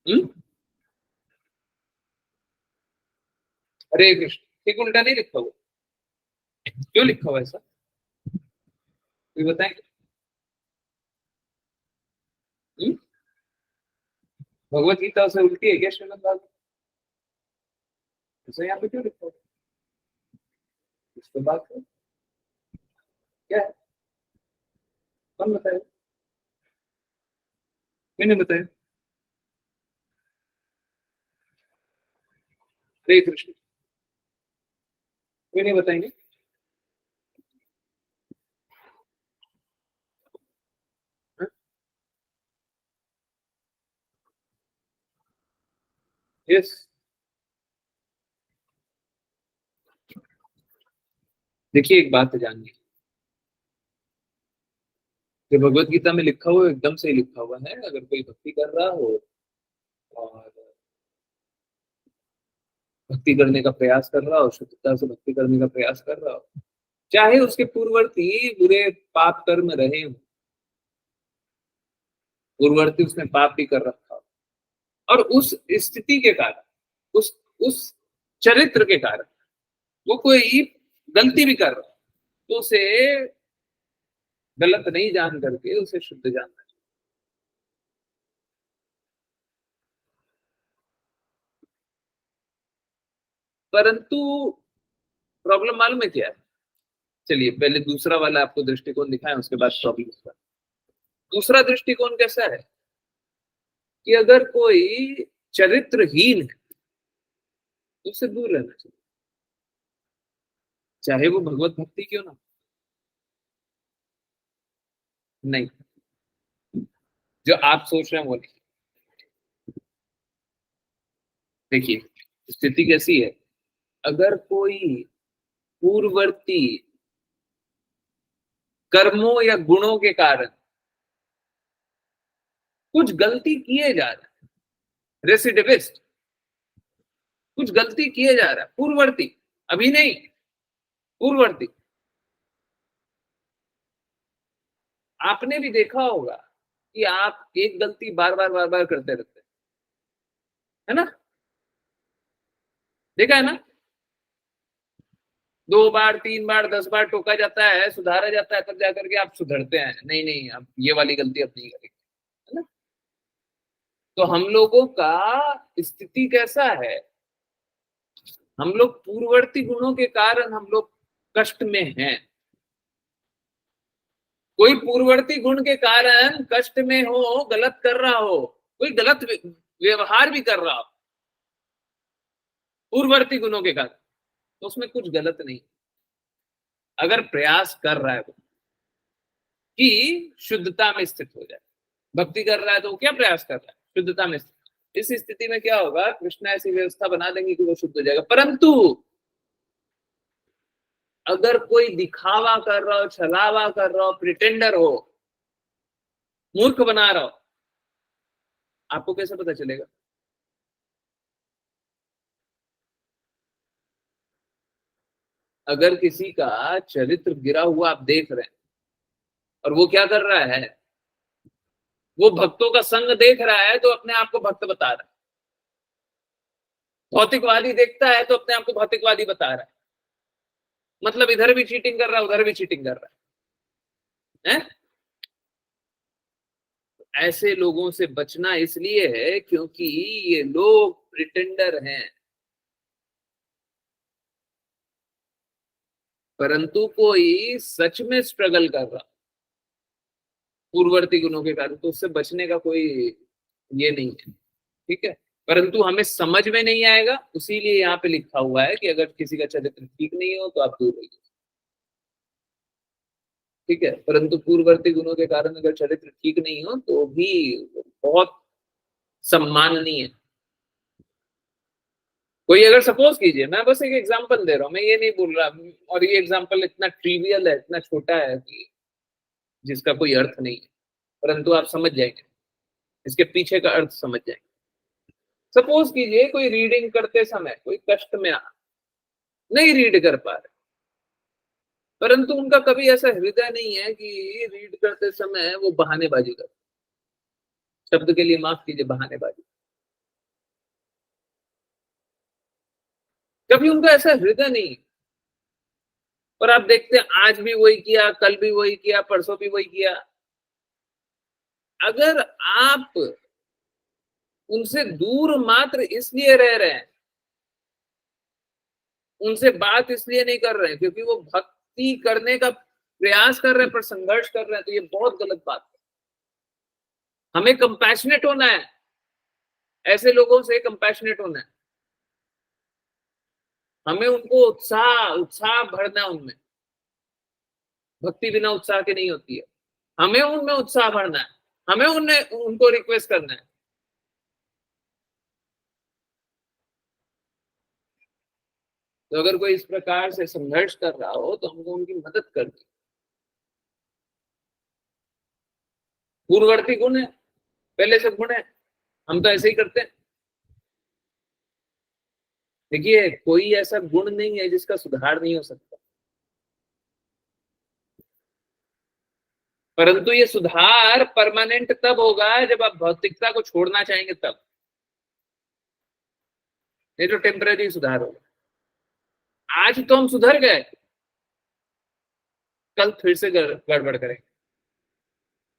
हम्म? हरे कृष्ण, ठीक उल्टा नहीं लिखा हुआ। क्यों लिखा हुआ है ऐसा, कोई बताएंगे? हम्म? भगवत गीता से उल्टी है क्या श्रीमद् भागवत? ऐसा यहाँ पे क्यों लिखा हुआ है? इस पे बात करो, क्या है? कौन बताए? मैंने बताया। हरे कृष्ण, कोई नहीं बताएंगे? यस, देखिए एक बात जानिए, जो भगवत गीता में लिखा हुआ है एकदम सही लिखा हुआ है। अगर कोई भक्ति कर रहा हो और भक्ति करने का प्रयास कर रहा हो, शुद्धता से भक्ति करने का प्रयास कर रहा हो, चाहे उसके पूर्ववर्ती बुरे पाप कर्म रहे हो, पूर्ववर्ती उसने पाप भी कर रखा हो, और उस स्थिति के कारण, उस चरित्र के कारण वो कोई गलती भी कर रहा हो, तो उसे गलत नहीं जान करके उसे शुद्ध जानना चाहिए। परंतु प्रॉब्लम मालूम है क्या है? चलिए पहले दूसरा वाला आपको दृष्टिकोण दिखाएं, उसके बाद प्रॉब्लम का। दूसरा दृष्टिकोण कैसा है कि अगर कोई चरित्रहीन है तो उससे दूर रहना चाहिए, चाहे वो भगवत भक्ति क्यों ना हो। नहीं, जो आप सोच रहे हैं वो नहीं। देखिए स्थिति कैसी है, अगर कोई पूर्ववर्ती कर्मों या गुणों के कारण कुछ गलती किए जा रहा है, रेसिडिविस्ट, कुछ गलती किए जा रहा है, पूर्ववर्ती, अभी नहीं, पूर्ववर्ती। आपने भी देखा होगा कि आप एक गलती बार बार करते रहते हैं, है ना? देखा है ना? 2 बार 3 बार 10 बार टोका जाता है, सुधारा जाता है, तब जाकर के आप सुधरते हैं, नहीं नहीं अब ये वाली गलती अब नहीं करेंगे, है ना? तो हम लोगों का स्थिति कैसा है, हम लोग पूर्ववर्ती गुणों के कारण हम लोग कष्ट में हैं। कोई पूर्ववर्ती गुण के कारण कष्ट में हो, गलत कर रहा हो, कोई गलत व्यवहार भी कर रहा हो पूर्ववर्ती गुणों के कारण, तो उसमें कुछ गलत नहीं। अगर प्रयास कर रहा है वो कि शुद्धता में स्थित हो जाए, भक्ति कर रहा है तो वो क्या प्रयास कर रहा है, शुद्धता में स्थित। इस स्थिति में क्या होगा, कृष्ण ऐसी व्यवस्था बना देंगे कि वो शुद्ध हो जाएगा। परंतु अगर कोई दिखावा कर रहा हो, छलावा कर रहा हो, प्रिटेंडर हो, मूर्ख बना रहा हो, आपको कैसे पता चलेगा? अगर किसी का चरित्र गिरा हुआ आप देख रहे हैं और वो क्या कर रहा है, वो भक्तों का संग देख रहा है तो अपने आप को भक्त बता रहा है, भौतिकवादी देखता है तो अपने आप को भौतिकवादी बता रहा है, मतलब इधर भी चीटिंग कर रहा है उधर भी चीटिंग कर रहा है। ऐसे लोगों से बचना इसलिए है क्योंकि ये लोग प्रिटेंडर हैं, परंतु कोई सच में स्ट्रगल कर रहा पूर्ववर्ती गुणों के कारण, तो उससे बचने का कोई ये नहीं है, ठीक है। परंतु हमें समझ में नहीं आएगा, उसीलिए यहाँ पे लिखा हुआ है कि अगर किसी का चरित्र ठीक नहीं हो तो आप दूर रहिए, ठीक है। परंतु पूर्ववर्ती गुणों के कारण अगर चरित्र ठीक नहीं हो तो भी बहुत सम्माननीय है। कोई अगर सपोज कीजिए, मैं बस एक एग्जांपल दे रहा हूं, मैं ये नहीं बोल रहा, और ये एग्जांपल इतना ट्रिवियल है, इतना छोटा है कि जिसका कोई अर्थ नहीं है, परंतु आप समझ जाएंगे, इसके पीछे का अर्थ समझ जाएंगे। सपोज कीजिए कोई रीडिंग करते समय कोई कष्ट में नहीं रीड कर पा रहे, परंतु उनका कभी ऐसा हृदय नहीं है कि रीड करते समय वो बहानेबाजी कर, शब्द के लिए माफ कीजिए, बहानेबाजी, कभी उनका ऐसा हृदय नहीं। और आप देखते हैं आज भी वही किया, कल भी वही किया, परसों भी वही किया। अगर आप उनसे दूर मात्र इसलिए रह रहे हैं, उनसे बात इसलिए नहीं कर रहे हैं क्योंकि वो भक्ति करने का प्रयास कर रहे हैं पर संघर्ष कर रहे हैं, तो ये बहुत गलत बात है। हमें कंपैशनेट होना है, ऐसे लोगों से कंपैशनेट होना है, हमें उनको उत्साह उत्साह भरना है उनमें। भक्ति बिना उत्साह के नहीं होती है, हमें उनमें उत्साह भरना है, हमें उन्हें उनको रिक्वेस्ट करना है। तो अगर कोई इस प्रकार से संघर्ष कर रहा हो तो हमको उनकी मदद करनी। पूर्ववर्ती गुण है, पहले से गुण है, हम तो ऐसे ही करते हैं। देखिए कोई ऐसा गुण नहीं है जिसका सुधार नहीं हो सकता, परंतु ये सुधार परमानेंट तब होगा जब आप भौतिकता को छोड़ना चाहेंगे तब, ये तो टेम्पररी सुधार होगा। आज तो हम सुधर गए, कल फिर से गड़बड़ करेंगे,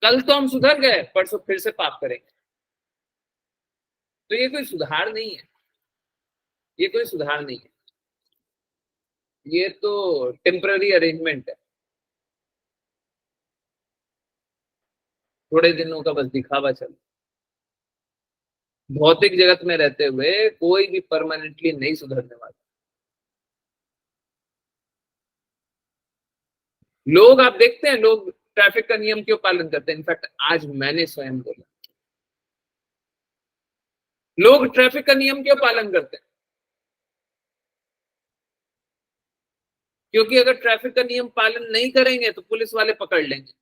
कल तो हम सुधर गए, परसों फिर से पाप करेंगे। तो ये कोई सुधार नहीं है, ये कोई सुधार नहीं है, ये तो टेम्पररी अरेंजमेंट है, थोड़े दिनों का बस दिखावा चल। भौतिक जगत में रहते हुए कोई भी परमानेंटली नहीं सुधरने वाला। लोग आप देखते हैं, लोग ट्रैफिक का नियम क्यों पालन करते हैं? इनफैक्ट आज मैंने स्वयं बोला, लोग ट्रैफिक का नियम क्यों पालन करते हैं? क्योंकि अगर ट्रैफिक का नियम पालन नहीं करेंगे तो पुलिस वाले पकड़ लेंगे,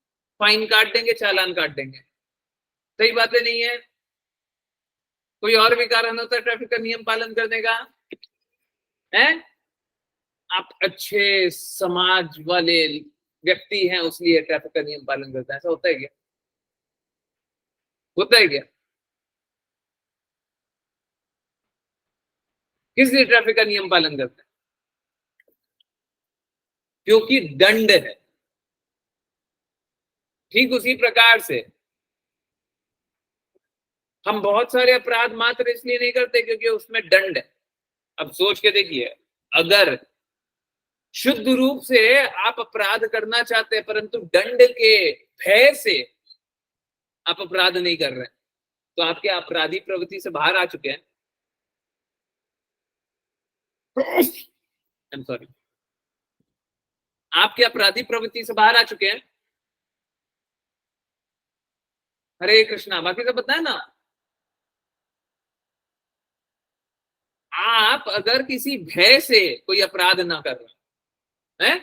फाइन काट देंगे, चालान काट देंगे। सही बातें नहीं है? कोई और भी कारण होता है ट्रैफिक का नियम पालन करने का? है आप अच्छे समाज वाले व्यक्ति हैं उसलिए ट्रैफिक का नियम पालन करते हैं, ऐसा होता है क्या? होता है क्या? किस लिए ट्रैफिक का नियम पालन करते हैं? क्योंकि दंड है। ठीक उसी प्रकार से हम बहुत सारे अपराध मात्र इसलिए नहीं करते क्योंकि उसमें दंड है। अब सोच के देखिए, अगर शुद्ध रूप से आप अपराध करना चाहते हैं परंतु दंड के भय से आप अपराध नहीं कर रहे हैं, तो आपके अपराधी प्रवृत्ति से बाहर आ चुके हैं। आई एम सॉरी, आपके अपराधी प्रवृत्ति से बाहर आ चुके हैं। हरे कृष्णा, बाकी सब बताए ना। आप अगर किसी भय से कोई अपराध ना कर रहे हैं,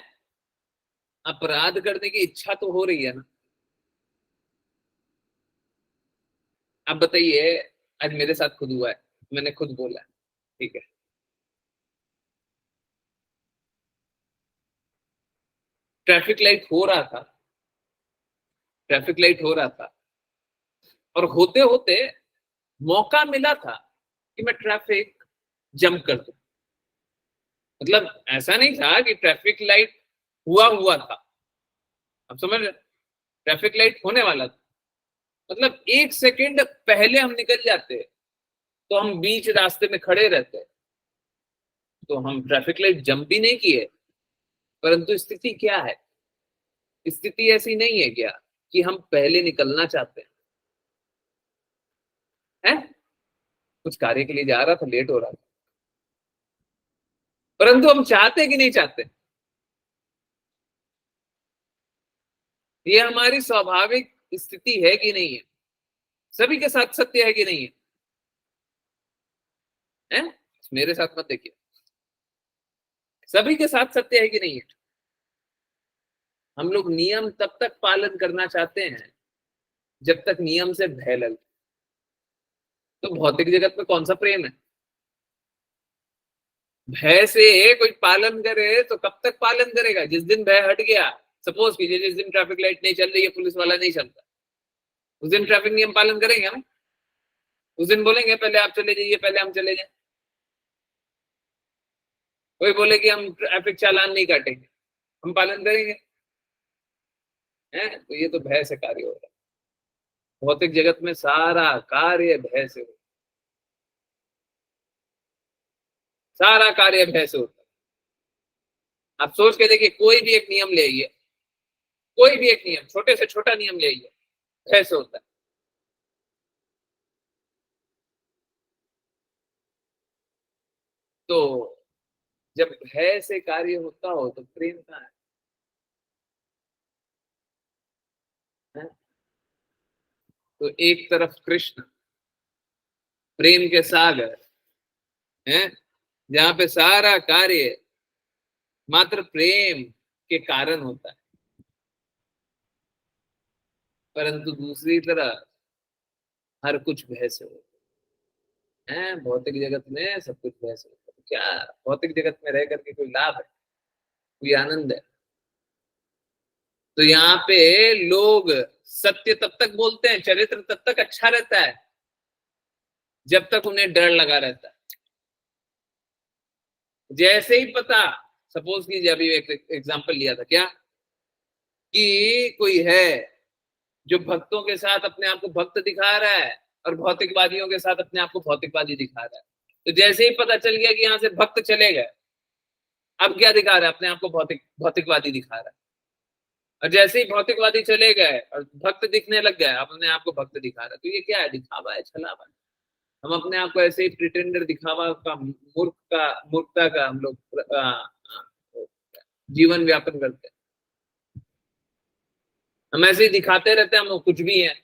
अपराध करने की इच्छा तो हो रही है ना। आप बताइए, आज मेरे साथ खुद हुआ है, मैंने खुद बोला है, ठीक है। ट्रैफिक लाइट हो रहा था, ट्रैफिक लाइट हो रहा था, और होते होते मौका मिला था कि मैं ट्रैफिक जंप कर दूं। मतलब ऐसा नहीं था कि ट्रैफिक लाइट हुआ था, अब समझ रहे, ट्रैफिक लाइट होने वाला था, मतलब 1 सेकंड पहले हम निकल जाते तो हम बीच रास्ते में खड़े रहते, तो हम ट्रैफिक लाइट जंप भी नहीं किए। परंतु स्थिति क्या है, स्थिति ऐसी नहीं है क्या कि हम पहले निकलना चाहते हैं? कुछ कार्य के लिए जा रहा था, लेट हो रहा था, परंतु हम चाहते कि नहीं चाहते? ये हमारी स्वाभाविक स्थिति है कि नहीं है? सभी के साथ सत्य है कि नहीं है? हैं? मेरे साथ मत देखिए, सभी के साथ सत्य है कि नहीं है? हम लोग नियम तब तक पालन करना चाहते हैं जब तक नियम से भय लगे। तो भौतिक जगत में कौन सा प्रेम है? भय से कोई पालन करे तो कब तक पालन करेगा? जिस दिन भय हट गया, सपोज कीजिए जिस दिन ट्रैफिक लाइट नहीं चल रही है, पुलिस वाला नहीं चलता, उस दिन ट्रैफिक नियम पालन करेंगे हम? उस दिन बोलेंगे पहले आप चले जाइए, पहले हम चले जाए? कोई बोले कि हम ट्रैफिक चालान नहीं काटेंगे, हम पालन करेंगे? तो ये तो भय से कार्य हो रहा है। भौतिक जगत में सारा कार्य भय से होता है, सारा कार्य भय से होता है। आप सोच के देखिए, कोई भी एक नियम ले आइए, कोई भी एक नियम, छोटे से छोटा नियम ले आइए, भय से होता है। तो जब भय से कार्य होता हो तो प्रेम कहाँ है? तो एक तरफ कृष्ण प्रेम के सागर हैं, जहां पे सारा कार्य मात्र प्रेम के कारण होता है, परंतु दूसरी तरफ हर कुछ भय से होता है। भौतिक जगत में सब कुछ भय से होता है। क्या भौतिक जगत में रह करके कोई लाभ है, कोई आनंद है? तो यहाँ पे लोग सत्य तब तक बोलते हैं, चरित्र तब तक अच्छा रहता है जब तक उन्हें डर लगा रहता है। जैसे ही पता, सपोज कीजिए अभी एक एग्जांपल लिया था क्या, कि कोई है जो भक्तों के साथ अपने आप को भक्त दिखा रहा है और भौतिकवादियों के साथ अपने आप को भौतिकवादी दिखा रहा है, तो जैसे ही पता चल गया कि यहाँ से भक्त चले गए, अब क्या दिखा रहा है? अपने आप को भौतिकवादी दिखा रहा है। और जैसे ही भौतिकवादी चले गए और भक्त दिखने लग गए, अपने आप को भक्त दिखा रहा है। तो ये क्या है? दिखावा है, छलावा है। हम अपने आप को ऐसे ही प्रिटेंडर, दिखावा का, मूर्खता का हम लोग जीवन व्यापन करते हैं। हम ऐसे ही दिखाते रहते हैं हम लोग कुछ भी हैं।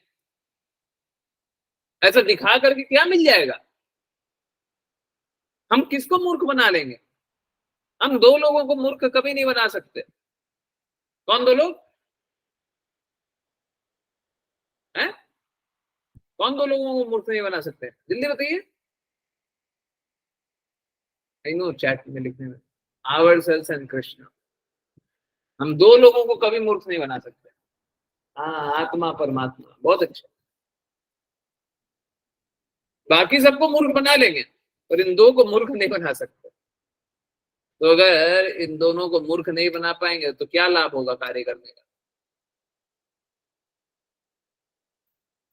ऐसा दिखा करके क्या मिल जाएगा? हम किसको मूर्ख बना लेंगे? हम दो लोगों को मूर्ख कभी नहीं बना सकते। कौन दो लोग हैं? कौन दो लोगों को मूर्ख नहीं बना सकते? जल्दी बताइए। आई नो चैट में लिखने में, आवरसेल्व्स एंड कृष्ण। हम दो लोगों को कभी मूर्ख नहीं बना सकते। हाँ, आत्मा परमात्मा, बहुत अच्छा। बाकी सबको मूर्ख बना लेंगे, पर इन दो को मूर्ख नहीं बना सकते। तो अगर इन दोनों को मूर्ख नहीं बना पाएंगे तो क्या लाभ होगा कार्य करने का?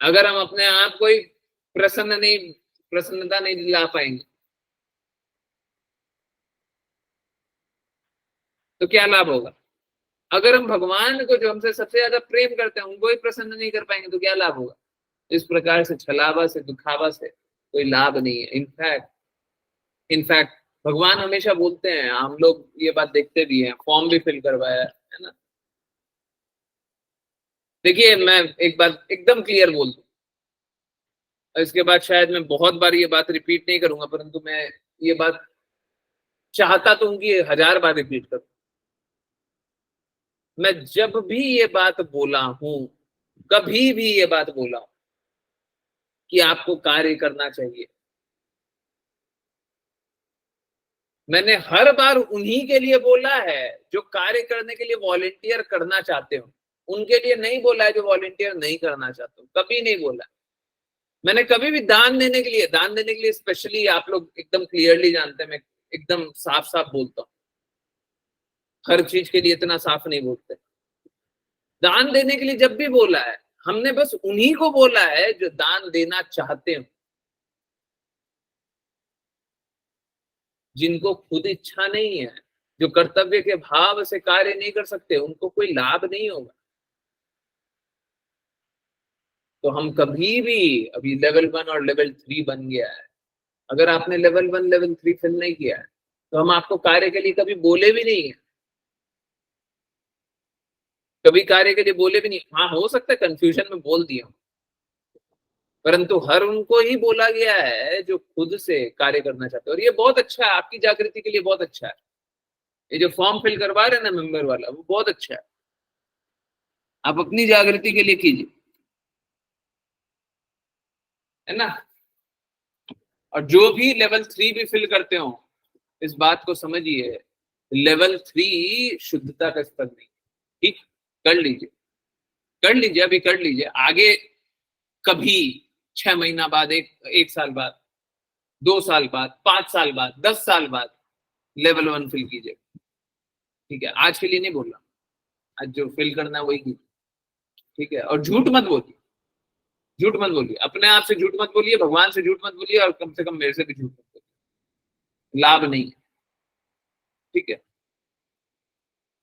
अगर हम अपने आप को ही प्रसन्नता नहीं दिला पाएंगे तो क्या लाभ होगा? अगर हम भगवान को, जो हमसे सबसे ज्यादा प्रेम करते हैं, उनको ही प्रसन्न नहीं कर पाएंगे तो क्या लाभ होगा? इस प्रकार से छलावा से, दुखावा से कोई लाभ नहीं है। इनफैक्ट भगवान हमेशा बोलते हैं, हम लोग ये बात देखते भी हैं, फॉर्म भी फिल करवाया है ना। देखिए, मैं एक बात एकदम क्लियर बोल दूं, इसके बाद शायद मैं बहुत बार ये बात रिपीट नहीं करूंगा, परंतु मैं ये बात चाहता तो हूं कि 1000 बार रिपीट करूं। मैं जब भी ये बात बोला हूं, कभी भी ये बात बोला हूं कि आपको कार्य करना चाहिए, मैंने हर बार उन्हीं के लिए बोला है जो कार्य करने के लिए वॉलेंटियर करना चाहते हो। उनके लिए नहीं बोला है जो वॉलेंटियर नहीं करना चाहते हो, कभी नहीं बोला। मैंने कभी भी दान देने के लिए स्पेशली, आप लोग एकदम क्लियरली जानते हैं, मैं एकदम साफ साफ बोलता हूँ, हर चीज के लिए इतना साफ नहीं बोलते। दान देने के लिए जब भी बोला है, हमने बस उन्हीं को बोला है जो दान देना चाहते हो। जिनको खुद इच्छा नहीं है, जो कर्तव्य के भाव से कार्य नहीं कर सकते, उनको कोई लाभ नहीं होगा। तो हम कभी भी, अभी लेवल 1 और लेवल 3 बन गया है, अगर आपने लेवल 1 लेवल 3 फिल नहीं किया है, तो हम आपको कार्य के लिए कभी बोले भी नहीं है, कभी कार्य के लिए बोले भी नहीं। हाँ, हो सकता है कंफ्यूजन में बोल दिया, परंतु हर उनको ही बोला गया है जो खुद से कार्य करना चाहते हैं। और ये बहुत अच्छा है, आपकी जागृति के लिए बहुत अच्छा है। ये जो फॉर्म फिल करवा रहे हैं ना मेंबर वाला, वो बहुत अच्छा है, आप अपनी जागृति के लिए कीजिए, है ना। और जो भी लेवल 3 भी फिल करते हो, इस बात को समझिए, लेवल 3 शुद्धता का स्तर नहीं। ठीक, कर लीजिए, कर लीजिए, अभी कर लीजिए, आगे कभी 6 महीना बाद, एक साल बाद, 2 साल बाद, 5 साल बाद, 10 साल बाद लेवल 1 फिल कीजिए। ठीक है, आज के लिए नहीं बोल रहा, आज जो फिल करना है वही कीजिए। ठीक है, और झूठ मत बोलिए, झूठ मत बोलिए, अपने आप से झूठ मत बोलिए, भगवान से झूठ मत बोलिए, और कम से कम मेरे से भी झूठ मत बोलिए, लाभ नहीं है। ठीक है,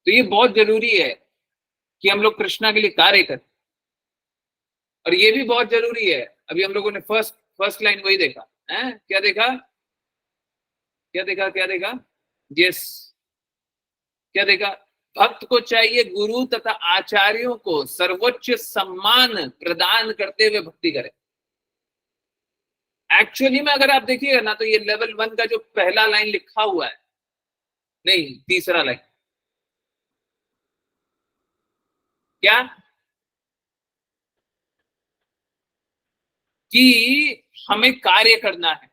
तो ये बहुत जरूरी है कि हम लोग कृष्णा के लिए कार्य करें। और ये भी बहुत जरूरी है, अभी हम लोगों ने फर्स्ट लाइन वही देखा है, क्या देखा, क्या देखा, क्या देखा, यस, क्या देखा, भक्त को चाहिए गुरु तथा आचार्यों को सर्वोच्च सम्मान प्रदान करते हुए भक्ति करें। एक्चुअली में अगर आप देखिएगा ना, तो ये लेवल 1 का जो पहला लाइन लिखा हुआ है, नहीं, तीसरा लाइन, क्या, कि हमें कार्य करना है,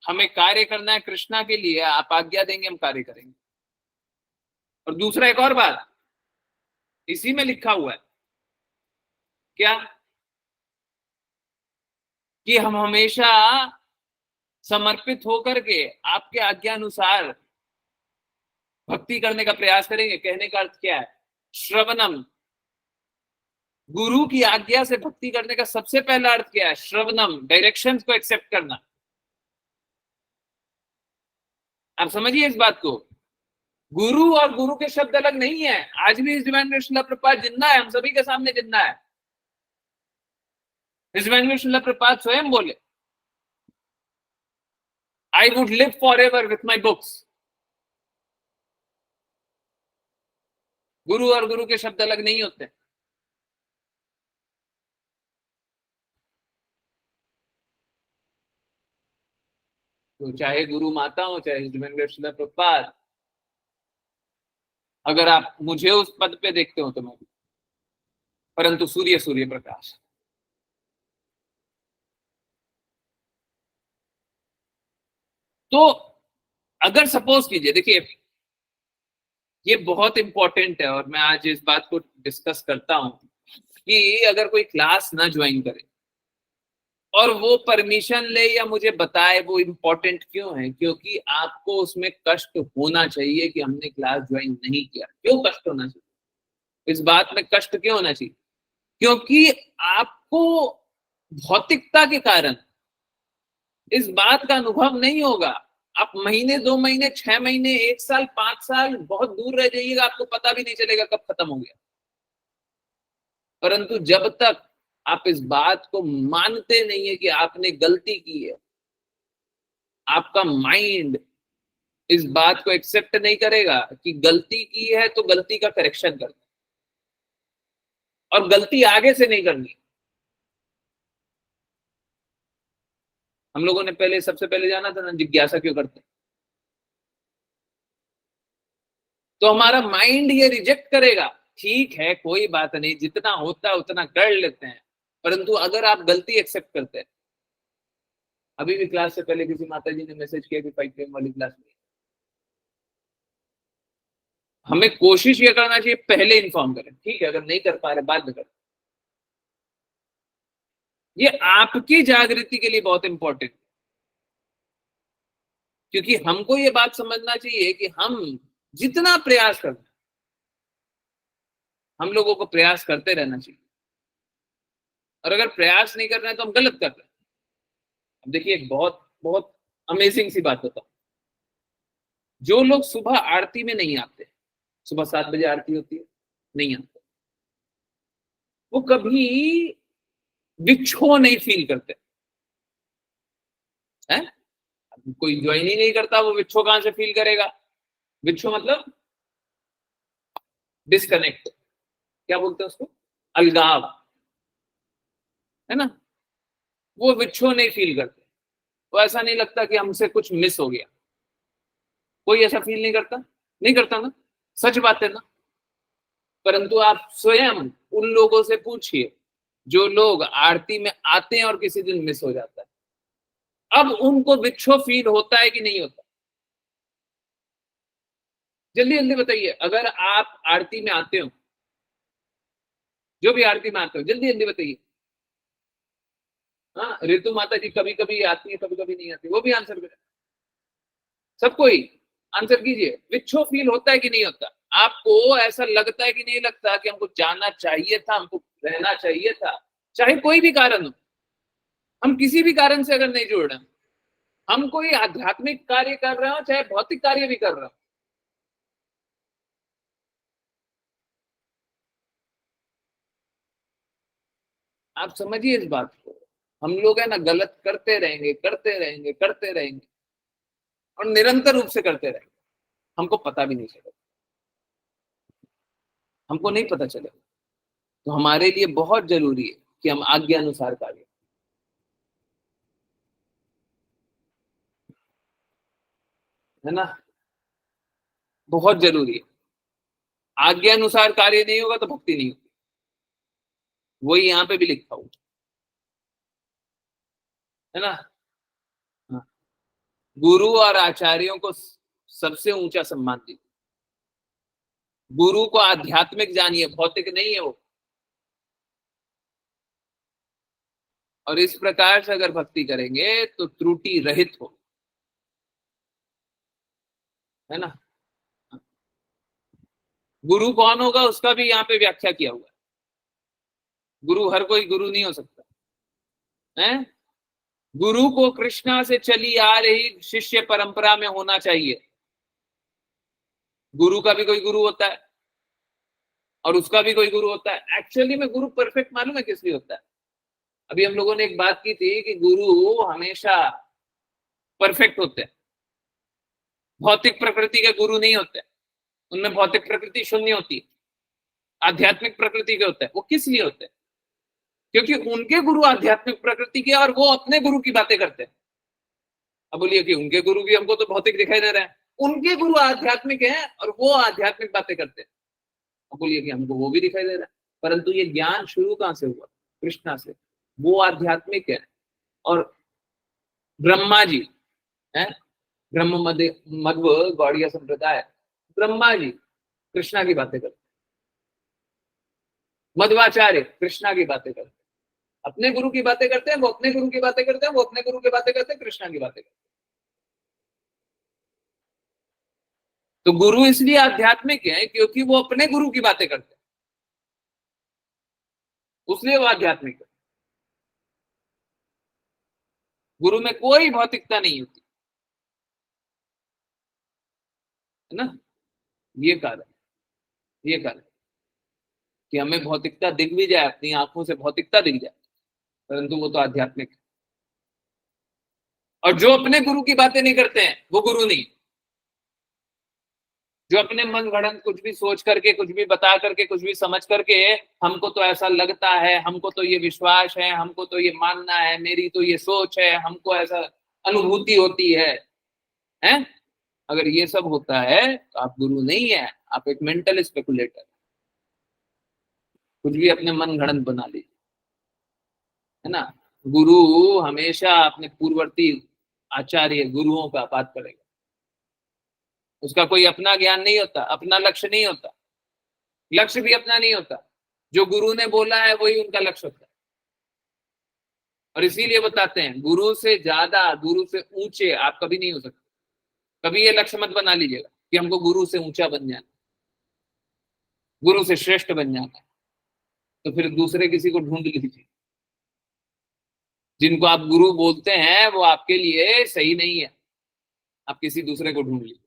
हमें कार्य करना है कृष्णा के लिए, आप आज्ञा देंगे हम कार्य करेंगे। और दूसरा एक और बात इसी में लिखा हुआ है, क्या, कि हम हमेशा समर्पित होकर के आपके आज्ञा अनुसार भक्ति करने का प्रयास करेंगे। कहने का अर्थ क्या है, श्रवणम, गुरु की आज्ञा से भक्ति करने का सबसे पहला अर्थ क्या है, श्रवणम, डायरेक्शंस को एक्सेप्ट करना। आप समझिए इस बात को, गुरु और गुरु के शब्द अलग नहीं है। आज भी इस डिवाइन श्रील प्रभुपाद जिंदा है, हम सभी के सामने जिंदा है। इस डिवाइन श्रील प्रभुपाद स्वयं बोले, I would live for ever with my books. गुरु और गुरु के शब्द अलग नहीं होते। तो चाहे गुरु माता हो, चाहे डिवाइन श्रील प्रभुपाद, अगर आप मुझे उस पद पे देखते हो तो मैं, परंतु सूर्य सूर्य प्रकाश। तो अगर सपोज कीजिए, देखिए ये बहुत इंपॉर्टेंट है, और मैं आज इस बात को डिस्कस करता हूं कि अगर कोई क्लास ना ज्वाइन करे और वो परमिशन ले या मुझे बताए, वो इम्पोर्टेंट क्यों है, क्योंकि आपको उसमें कष्ट होना चाहिए कि हमने क्लास ज्वाइन नहीं किया। क्यों कष्ट होना चाहिए, इस बात में कष्ट क्यों होना चाहिए, क्योंकि आपको भौतिकता के कारण इस बात का अनुभव नहीं होगा। आप महीने, 2 महीने, 6 महीने, 1 साल, 5 साल बहुत दूर रह जाइएगा, आपको पता भी नहीं चलेगा कब खत्म हो गया। परंतु जब तक आप इस बात को मानते नहीं है कि आपने गलती की है, आपका माइंड इस बात को एक्सेप्ट नहीं करेगा कि गलती की है, तो गलती का करेक्शन करना, और गलती आगे से नहीं करनी। हम लोगों ने पहले, सबसे पहले जाना था ना, जिज्ञासा क्यों करते हैं। तो हमारा माइंड ये रिजेक्ट करेगा, ठीक है कोई बात नहीं, जितना होता है उतना कर लेते हैं, परंतु अगर आप गलती एक्सेप्ट करते हैं। अभी भी क्लास से पहले किसी माता जी ने मैसेज किया कि 5 PM वाली क्लास में, हमें कोशिश ये करना चाहिए पहले इन्फॉर्म करें, ठीक है, अगर नहीं कर पा रहे बाद में करें। ये आपकी जागृति के लिए बहुत इंपॉर्टेंट, क्योंकि हमको ये बात समझना चाहिए कि हम जितना प्रयास करते हैं, हम लोगों को प्रयास करते रहना चाहिए, और अगर प्रयास नहीं कर रहे हैं तो हम गलत कर रहे हैं। अब देखिए एक बहुत बहुत अमेजिंग सी बात बताऊं, जो लोग सुबह आरती में नहीं आते, सुबह 7 बजे आरती होती है, नहीं आते, वो कभी विक्षोभ नहीं फील करते हैं। कोई ज्वाइन ही नहीं करता, वो विक्षोभ कहां से फील करेगा? विक्षोभ मतलब डिस्कनेक्ट, क्या बोलते हैं उसको, अलगाव, है ना। वो विक्षोभ नहीं फील करते, तो ऐसा नहीं लगता कि हमसे कुछ मिस हो गया। कोई ऐसा फील नहीं करता, नहीं करता ना, सच बात है ना। परंतु आप स्वयं उन लोगों से पूछिए जो लोग आरती में आते हैं और किसी दिन मिस हो जाता है, अब उनको विक्षोभ फील होता है कि नहीं होता? जल्दी जल्दी बताइए। अगर आप आरती में आते हो, जो भी आरती में आते हो, जल्दी जल्दी बताइए। हाँ, ऋतु माता जी कभी कभी आती है, कभी कभी नहीं आती, वो भी आंसर करें, सबको ही आंसर कीजिए। विक्षोभ फील होता है कि नहीं होता? आपको ऐसा लगता है कि नहीं लगता कि हमको जाना चाहिए था, हमको रहना चाहिए था, चाहे कोई भी कारण हो, हम किसी भी कारण से अगर नहीं जुड़ रहे, हम कोई आध्यात्मिक कार्य कर रहे हो चाहे भौतिक कार्य भी कर रहे हो, आप समझिए इस बात को। हम लोग है ना गलत करते रहेंगे, करते रहेंगे, करते रहेंगे, और निरंतर रूप से करते रहेंगे, हमको पता भी नहीं चलेगा, हमको नहीं पता चलेगा। तो हमारे लिए बहुत जरूरी है कि हम आज्ञा अनुसार कार्य, है ना, बहुत जरूरी है। आज्ञा अनुसार कार्य नहीं होगा तो भक्ति नहीं होगी, वही यहाँ पे भी लिखा हुआ है ना। हाँ। गुरु और आचार्यों को सबसे ऊंचा सम्मान दीजिए। गुरु को आध्यात्मिक जानिए, भौतिक नहीं है वो। और इस प्रकार से अगर भक्ति करेंगे तो त्रुटि रहित हो, है ना। गुरु कौन होगा उसका भी यहाँ पे व्याख्या किया हुआ है। गुरु हर कोई गुरु नहीं हो सकता है। गुरु को कृष्णा से चली आ रही शिष्य परंपरा में होना चाहिए। गुरु का भी कोई गुरु होता है और उसका भी कोई गुरु होता है। एक्चुअली में गुरु परफेक्ट मालूम है किस लिए होता है? अभी हम लोगों ने एक बात की थी कि गुरु हमेशा परफेक्ट होते हैं, भौतिक प्रकृति के गुरु नहीं होते, उनमें भौतिक प्रकृति शून्य होती है, आध्यात्मिक प्रकृति के होते हैं। वो किस लिए होते हैं? क्योंकि उनके गुरु आध्यात्मिक प्रकृति के और वो अपने गुरु की बातें करते हैं। अब बोलिए कि उनके गुरु भी हमको तो भौतिक दिखाई दे रहे हैं, उनके गुरु आध्यात्मिक हैं और वो आध्यात्मिक बातें करते हैं। अब बोलिए कि हमको वो भी दिखाई दे रहा है, परंतु ये ज्ञान शुरू कहां से हुआ? कृष्णा से। वो आध्यात्मिक है और ब्रह्मा जी है, ब्रह्म मध्व गौड़िया संप्रदाय, ब्रह्मा जी कृष्णा की बातें करते, मध्वाचार्य कृष्णा की बातें करते, अपने गुरु की बातें करते हैं, वो अपने गुरु की बातें करते हैं, वो अपने गुरु की बातें करते हैं, कृष्णा की बातें करते हैं। तो गुरु इसलिए आध्यात्मिक है क्योंकि वो अपने गुरु की बातें करते हैं, उसलिए वो आध्यात्मिक है। गुरु में कोई भौतिकता नहीं होती, है ना। ये कारण, ये कारण कि हमें भौतिकता दिख भी जाए, अपनी आंखों से भौतिकता दिख जाए, परंतु वो तो आध्यात्मिक है। और जो अपने गुरु की बातें नहीं करते हैं वो गुरु नहीं। जो अपने मन गढ़ंत कुछ भी सोच करके, कुछ भी बता करके, कुछ भी समझ करके, हमको तो ऐसा लगता है, हमको तो ये विश्वास है, हमको तो ये मानना है, मेरी तो ये सोच है, हमको ऐसा अनुभूति होती है, हैं? अगर ये सब होता है तो आप गुरु नहीं है, आप एक मेंटल स्पेकुलेटर, कुछ भी अपने मन गढ़ंत बना लीजिए, है ना। गुरु हमेशा अपने पूर्ववर्ती आचार्य गुरुओं का बात करेगा, उसका कोई अपना ज्ञान नहीं होता, अपना लक्ष्य नहीं होता, लक्ष्य भी अपना नहीं होता। जो गुरु ने बोला है वही उनका लक्ष्य होता है। और इसीलिए बताते हैं गुरु से ज्यादा, गुरु से ऊंचे आप कभी नहीं हो सकते। कभी ये लक्ष्य मत बना लीजिएगा कि हमको गुरु से ऊंचा बन जाना, गुरु से श्रेष्ठ बन जाना है। तो फिर दूसरे किसी को ढूंढ लीजिए। जिनको आप गुरु बोलते हैं वो आपके लिए सही नहीं है, आप किसी दूसरे को ढूंढ लीजिए।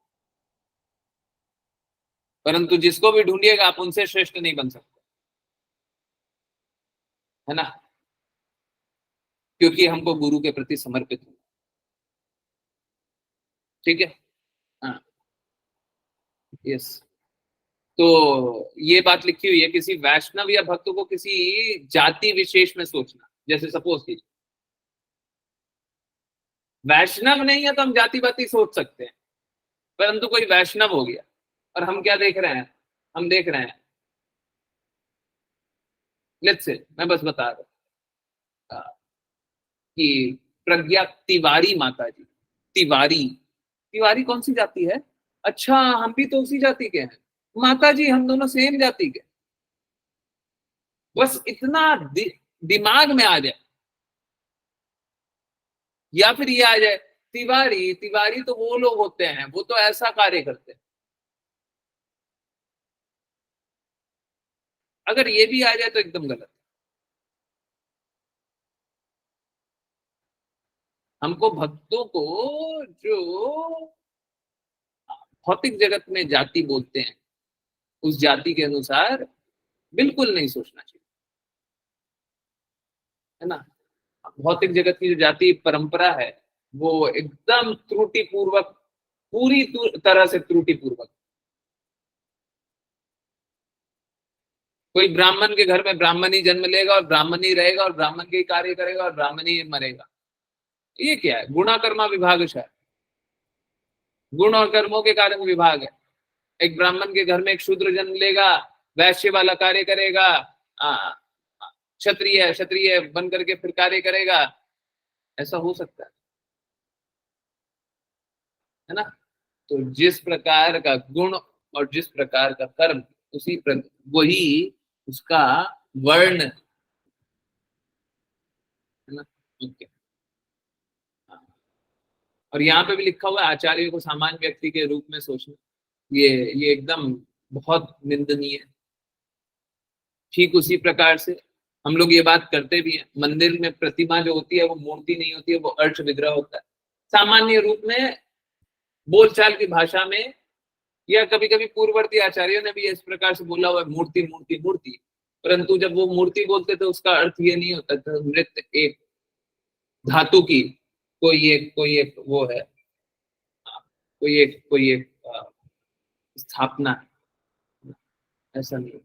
परंतु जिसको भी ढूंढिएगा आप उनसे श्रेष्ठ नहीं बन सकते, है ना, क्योंकि हमको गुरु के प्रति समर्पित होना। ठीक है, हाँ, यस। तो ये बात लिखी हुई है, किसी वैष्णव या भक्त को किसी जाति विशेष में सोचना। जैसे सपोज कीजिए वैष्णव नहीं है तो हम जाति बाती सोच सकते हैं, परंतु कोई वैष्णव हो गया और हम क्या देख रहे हैं, हम देख रहे हैं, लेट्स से मैं बस बता रहा हूं कि प्रज्ञा तिवारी माता जी, तिवारी, तिवारी कौन सी जाति है? अच्छा, हम भी तो उसी जाति के हैं। माता जी हम दोनों सेम जाति के। बस इतना दिमाग में आ जाए, या फिर ये आ जाए तिवारी, तिवारी तो वो लोग होते हैं, वो तो ऐसा कार्य करते हैं। अगर ये भी आ जाए तो एकदम गलत। हमको भक्तों को जो भौतिक जगत में जाति बोलते हैं उस जाति के अनुसार बिल्कुल नहीं सोचना चाहिए, है ना। भौतिक जगत की जो जाति परंपरा है वो एकदम त्रुटिपूर्वक, पूरी तरह से त्रुटिपूर्वक। कोई ब्राह्मण के घर में ब्राह्मण ही जन्म लेगा और ब्राह्मण ही रहेगा और ब्राह्मण के कार्य करेगा और ब्राह्मण ही मरेगा। ये क्या है? गुणाकर्मा विभाग है, गुण और कर्मों के कारण विभाग है। एक ब्राह्मण के घर में एक शूद्र जन्म लेगा, वैश्य वाला कार्य करेगा, क्षत्रिय क्षत्रिय बन करके फिर कार्य करेगा। ऐसा हो सकता है ना। तो जिस प्रकार का गुण और जिस प्रकार का कर्म, वही उसका वर्ण, है ना। ओके। और यहाँ पे भी लिखा हुआ है आचार्य को सामान्य व्यक्ति के रूप में सोचना। ये एकदम बहुत निंदनीय है। ठीक उसी प्रकार से हम लोग ये बात करते भी हैं, मंदिर में प्रतिमा जो होती है वो मूर्ति नहीं होती है, वो अर्च विग्रह होता है। सामान्य रूप में बोलचाल की भाषा में, या कभी कभी पूर्ववर्ती आचार्यों ने भी इस प्रकार से बोला हुआ है, मूर्ति मूर्ति मूर्ति। परंतु जब वो मूर्ति बोलते थे उसका अर्थ ये नहीं होता था नृत्य एक धातु की कोई एक वो है, कोई एक स्थापना है। ऐसा नहीं,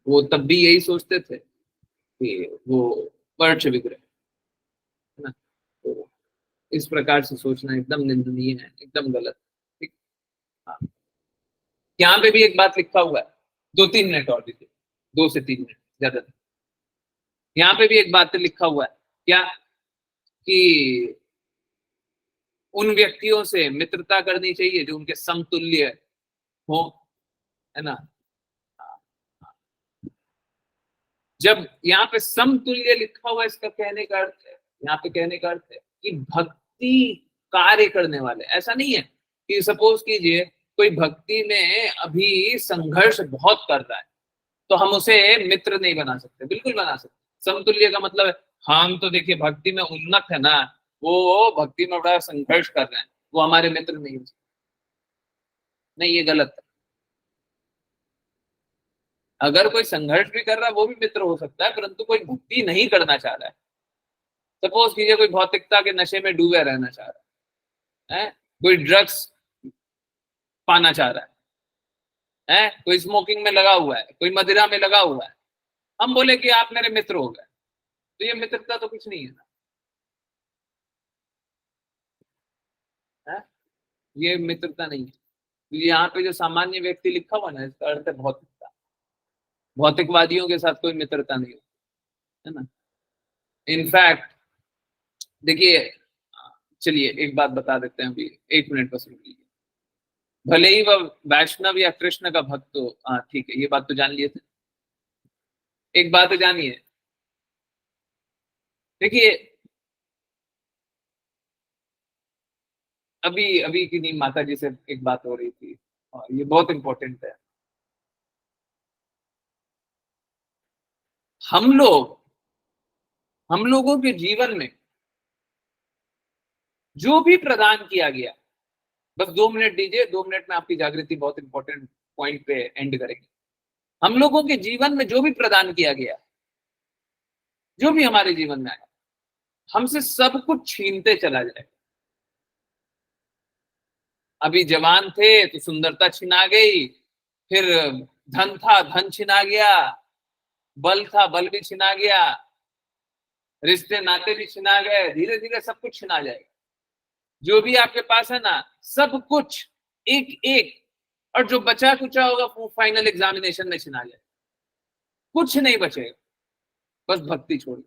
वो तब भी यही सोचते थे कि वो पर्च विग्रह, है ना। तो इस प्रकार से सोचना एकदम निंदनीय है, एकदम गलत। ठीक। हाँ। यहाँ पे भी एक बात लिखा हुआ है, 2-3 मिनट और दीजिए, 2 से 3 मिनट ज्यादा। यहाँ पे भी एक बात लिखा हुआ है क्या, कि उन व्यक्तियों से मित्रता करनी चाहिए जो उनके समतुल्य हो, है ना। जब यहाँ पे समतुल्य लिखा हुआ है, इसका कहने का अर्थ है, यहाँ पे कहने का अर्थ है कि भक्ति कार्य करने वाले। ऐसा नहीं है कि सपोज कीजिए कोई भक्ति में अभी संघर्ष बहुत कर रहा है तो हम उसे मित्र नहीं बना सकते, बिल्कुल बना सकते। समतुल्य का मतलब है हम तो देखिए भक्ति में उन्नत है ना, वो भक्ति में बड़ा संघर्ष कर रहे हैं, वो हमारे मित्र नहीं हो सकते। नहीं, ये गलत है। अगर कोई संघर्ष भी कर रहा है वो भी मित्र हो सकता है, परंतु कोई भक्ति नहीं करना चाह रहा है। सपोज कीजिए कोई भौतिकता के नशे में डूबे रहना चाह रहा है, कोई ड्रग्स पाना चाह रहा है, कोई स्मोकिंग में लगा हुआ है, कोई मदिरा में लगा हुआ है, हम बोले कि आप मेरे मित्र हो गए, तो ये मित्रता तो कुछ नहीं है ना, है? ये मित्रता नहीं है। तो यहाँ पे जो सामान्य व्यक्ति लिखा हुआ ना, इसका अर्थ है भौतिकता। भौतिकवादियों के साथ कोई मित्रता नहीं होती, है ना। इनफैक्ट देखिए, चलिए एक बात बता देते हैं अभी, 1 मिनट बस रुक लीजिए। भले ही वह वैष्णव या कृष्ण का भक्त हो। हाँ ठीक है, ये बात तो जान लिए थे। एक बात तो जानिए, देखिए अभी अभी की माता जी से एक बात हो रही थी और ये बहुत इंपॉर्टेंट है। हम लोगों के जीवन में जो भी प्रदान किया गया, बस 2 मिनट दीजिए, 2 मिनट में आपकी जागृति बहुत इंपॉर्टेंट पॉइंट पे एंड करेंगे। हम लोगों के जीवन में जो भी प्रदान किया गया, जो भी हमारे जीवन में आया, हमसे सब कुछ छीनते चला जाए। अभी जवान थे तो सुंदरता छिना गई, फिर धन था धन छिना गया, बल था बल भी छिना गया, रिश्ते नाते भी छिना गए, धीरे धीरे सब कुछ छिना जाएगा। जो भी आपके पास है ना, सब कुछ एक एक, और जो बचा कुचा होगा वो फाइनल एग्जामिनेशन में छिना जाएगा, कुछ नहीं बचेगा, बस भक्ति छोड़िए।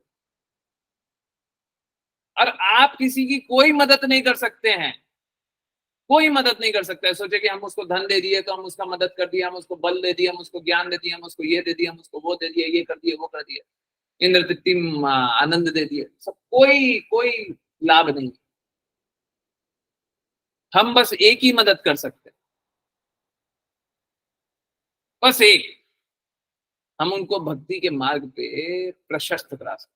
और आप किसी की कोई मदद नहीं कर सकते हैं, कोई मदद नहीं कर सकता है। सोचे कि हम उसको धन दे दिए तो हम उसका मदद कर दिया, हम उसको बल दे दिया, हम उसको ज्ञान दे दिया, हम उसको ये दे दिया, हम उसको वो दे दिया, ये कर दिया वो कर दिया, इंद्र तित्तिम आनंद दे दिया, सब कोई कोई लाभ नहीं। हम बस एक ही मदद कर सकते हैं, बस एक, हम उनको भक्ति के मार्ग पे प्रशस्त करा सकते,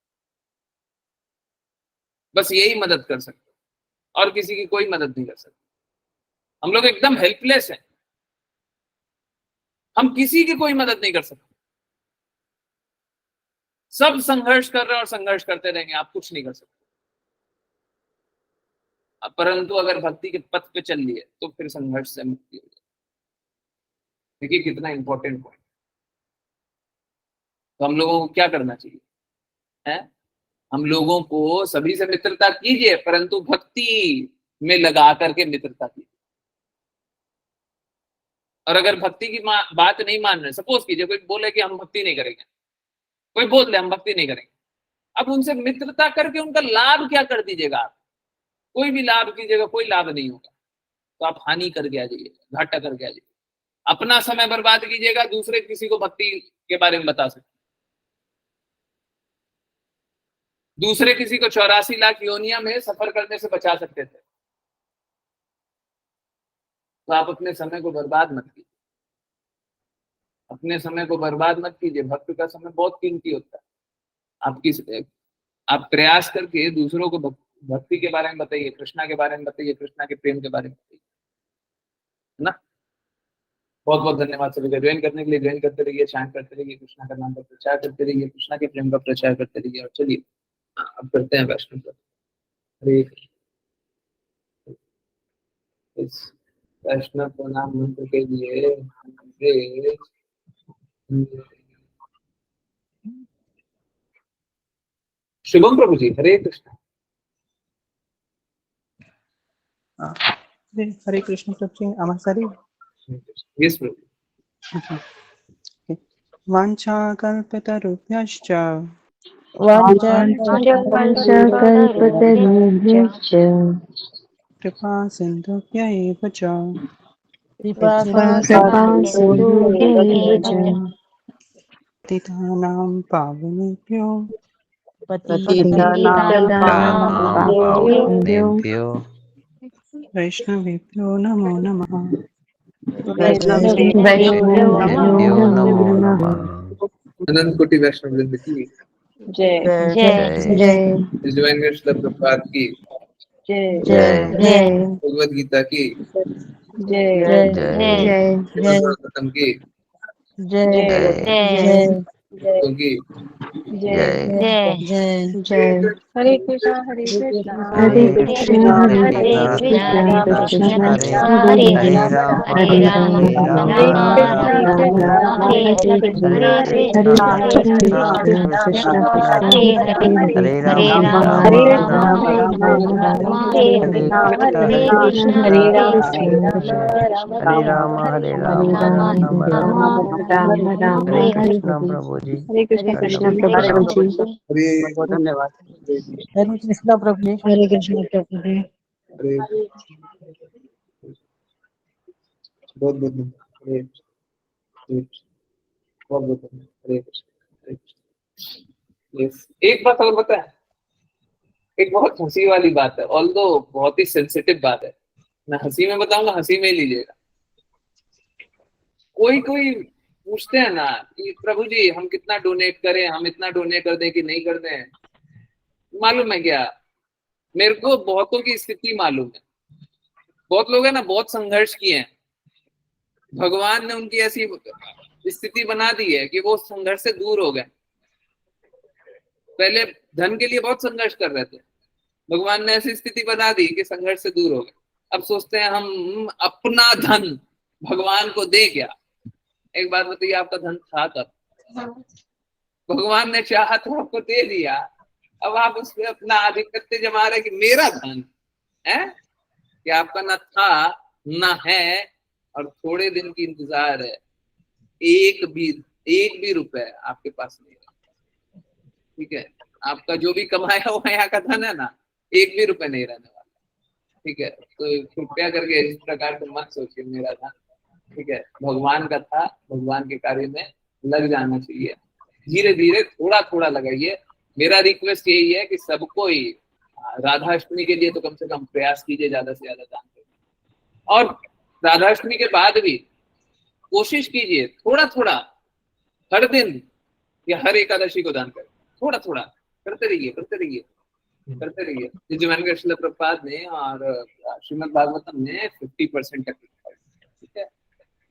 बस यही मदद कर सकते, और किसी की कोई मदद नहीं कर सकते। हम लोग एकदम हेल्पलेस हैं, हम किसी की कोई मदद नहीं कर सकते। सब संघर्ष कर रहे हैं और संघर्ष करते रहेंगे, आप कुछ नहीं कर सकते। परंतु अगर भक्ति के पथ पे चल लिए तो फिर संघर्ष से मुक्ति हो जाए। देखिए कितना इंपॉर्टेंट पॉइंट। तो हम लोगों को क्या करना चाहिए है? हम लोगों को सभी से मित्रता कीजिए, परंतु भक्ति में लगा करके मित्रता कीजिए। और अगर भक्ति की बात नहीं मान रहे, सपोज कीजिए कोई बोले कि हम भक्ति नहीं करेंगे, कोई बोल दे हम भक्ति नहीं करेंगे, अब उनसे मित्रता करके उनका लाभ क्या कर दीजिएगा आप? कोई भी लाभ कीजिएगा, कोई लाभ नहीं होगा, तो आप हानि करके आ जाइएगा, घाटा करके आ जाइएगा, अपना समय बर्बाद कीजिएगा, दूसरे किसी को भक्ति के बारे में बता सकते, दूसरे किसी को 84 लाख योनिया में सफर करने से बचा सकते थे। तो आप अपने समय को बर्बाद मत कीजिए, अपने समय को बर्बाद मत कीजिए। भक्त का समय बहुत कीमती होता है। आप प्रयास करके दूसरों को भक्ति के बारे में बताइए, कृष्णा के बारे में बताइए, कृष्णा के प्रेम के बारे में बताइए, है ना। बहुत बहुत धन्यवाद सभी का ज्वाइन करने के लिए। ज्वाइन करते रहिए, चैंट करते रहिए, कृष्णा का नाम का प्रचार करते रहिए, कृष्णा के प्रेम का प्रचार करते रहिए। और चलिए अब करते हैं वैष्णव पर। हरे इस वैष्णव प्रणाम मंत्र के लिए शुभम प्रभु जी, हरे कृष्ण। हरे कृष्ण प्रभु जी, आमासारी। यस प्रभु। वाञ्छाकल्पतरुभ्यश्च कृपा सिन्धुभ्य एव च पतितानां पावनेभ्यो वैष्णवेभ्यो नमो नमः। अनंत कोटि वैष्णव वृंद की जय डिवाइन कृष्ण प्रभुपाद की जय भगवद गीता की जय भागवतम की की हरे कृष्णा हरे कृष्णा हरे कृष्णा हरे कृष्णा कृष्ण कृष्ण हरे राम हरे कृष्णा हरे कृष्णा हरे कृष्णा कृष्ण कृष्ण हरे राम हरे राम हरे कृष्णा हरे राम हरे राम कृष्ण प्रभु जी हरे कृष्ण कृष्ण प्रभु जी बहुत धन्यवाद। हरे कृष्ण प्रभु जी। हरे कृष्ण प्रभु जी। हरे बहुत बहुत धन्यवाद। हरे कृष्ण, हरे कृष्ण, बहुत बहुत धन्यवाद। हरे कृष्ण, हरे कृष्ण। यस, एक बात और पता है, एक बहुत हंसी वाली बात है, ऑल्दो बहुत ही सेंसिटिव बात है, मैं हंसी में बताऊंगा, हंसी में ही लीजिएगा। कोई कोई पूछते हैं ना कि प्रभु जी हम कितना डोनेट करें, हम इतना डोनेट कर दें कि नहीं कर दें। मालूम है क्या, मेरे को बहुतों की स्थिति मालूम है। बहुत लोग हैं ना, बहुत संघर्ष किए हैं, भगवान ने उनकी ऐसी स्थिति बना दी है कि वो संघर्ष से दूर हो गए। पहले धन के लिए बहुत संघर्ष कर रहे थे, भगवान ने ऐसी स्थिति बना दी कि संघर्ष से दूर हो गए। अब सोचते हैं हम अपना धन भगवान को दे क्या। एक बात बताइए, आपका धन था कब? भगवान ने चाहा तो आपको दे दिया, अब आप उसमें अपना आधिपत्य जमा रहे कि मेरा धन है, कि आपका ना था ना है, और थोड़े दिन की इंतजार है, एक भी रुपए आपके पास नहीं है। ठीक है, आपका जो भी कमाया हुआ यहाँ का धन है ना, एक भी रुपए नहीं रहने वाला। ठीक है, तो कृपया करके इस प्रकार से मत सोचिए मेरा धन। ठीक है, भगवान का था, भगवान के कार्य में लग जाना चाहिए, धीरे धीरे थोड़ा थोड़ा लगाइए। मेरा रिक्वेस्ट यही है कि सबको ही राधाष्टमी के लिए तो कम से कम प्रयास कीजिए ज्यादा से ज्यादा दान करने, और राधाष्टमी के बाद भी कोशिश कीजिए थोड़ा थोड़ा हर दिन या हर एकादशी को दान करें, थोड़ा थोड़ा करते रहिए करते रहिए करते रहिए। जैसे मैंने श्रील प्रभुपाद ने और श्रीमद् भागवतम ने 50% तक लिखा है। ठीक है,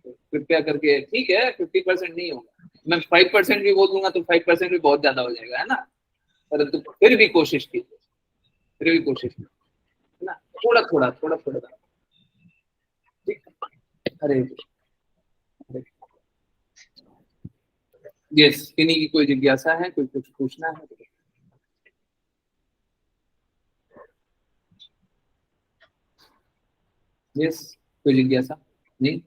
तो कृपया करके, ठीक है 50% नहीं होगा, मैं 5% भी बोल दूंगा तो 5% भी बहुत ज्यादा हो जाएगा, है ना, परंतु फिर भी कोशिश कीजिए, फिर भी कोशिश कीजिए, है ना, थोड़ा थोड़ा थोड़ा थोड़ा। ठीक, हरे कृष्ण। यस, किन्हीं की कोई जिज्ञासा है, कोई कुछ पूछना है? यस, कोई जिज्ञासा नहीं?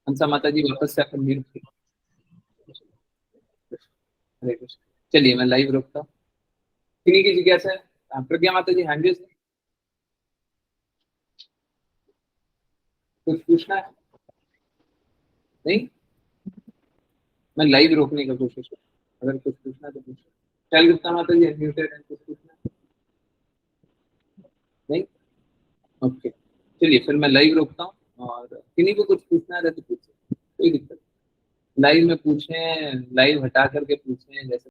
हंसा माता जी वापस से अपन म्यूट थे। हरे कृष्ण। चलिए मैं लाइव रोकता हूँ। किन्हीं की जिज्ञासा है? प्रज्ञा माता जी हैंड रेज़, कुछ पूछना है? नहीं, मैं लाइव रोकने का कोशिश कर, अगर कुछ पूछना है तो पूछो। चल गुप्ता माता जी अनम्यूटेड है, कुछ पूछना है? नहीं, ओके, चलिए फिर मैं लाइव रोकता हूँ, और किन्हीं को कुछ पूछना है तो पूछो, कोई दिक्कत। लाइव में पूछें, लाइव हटा करके पूछें, जैसे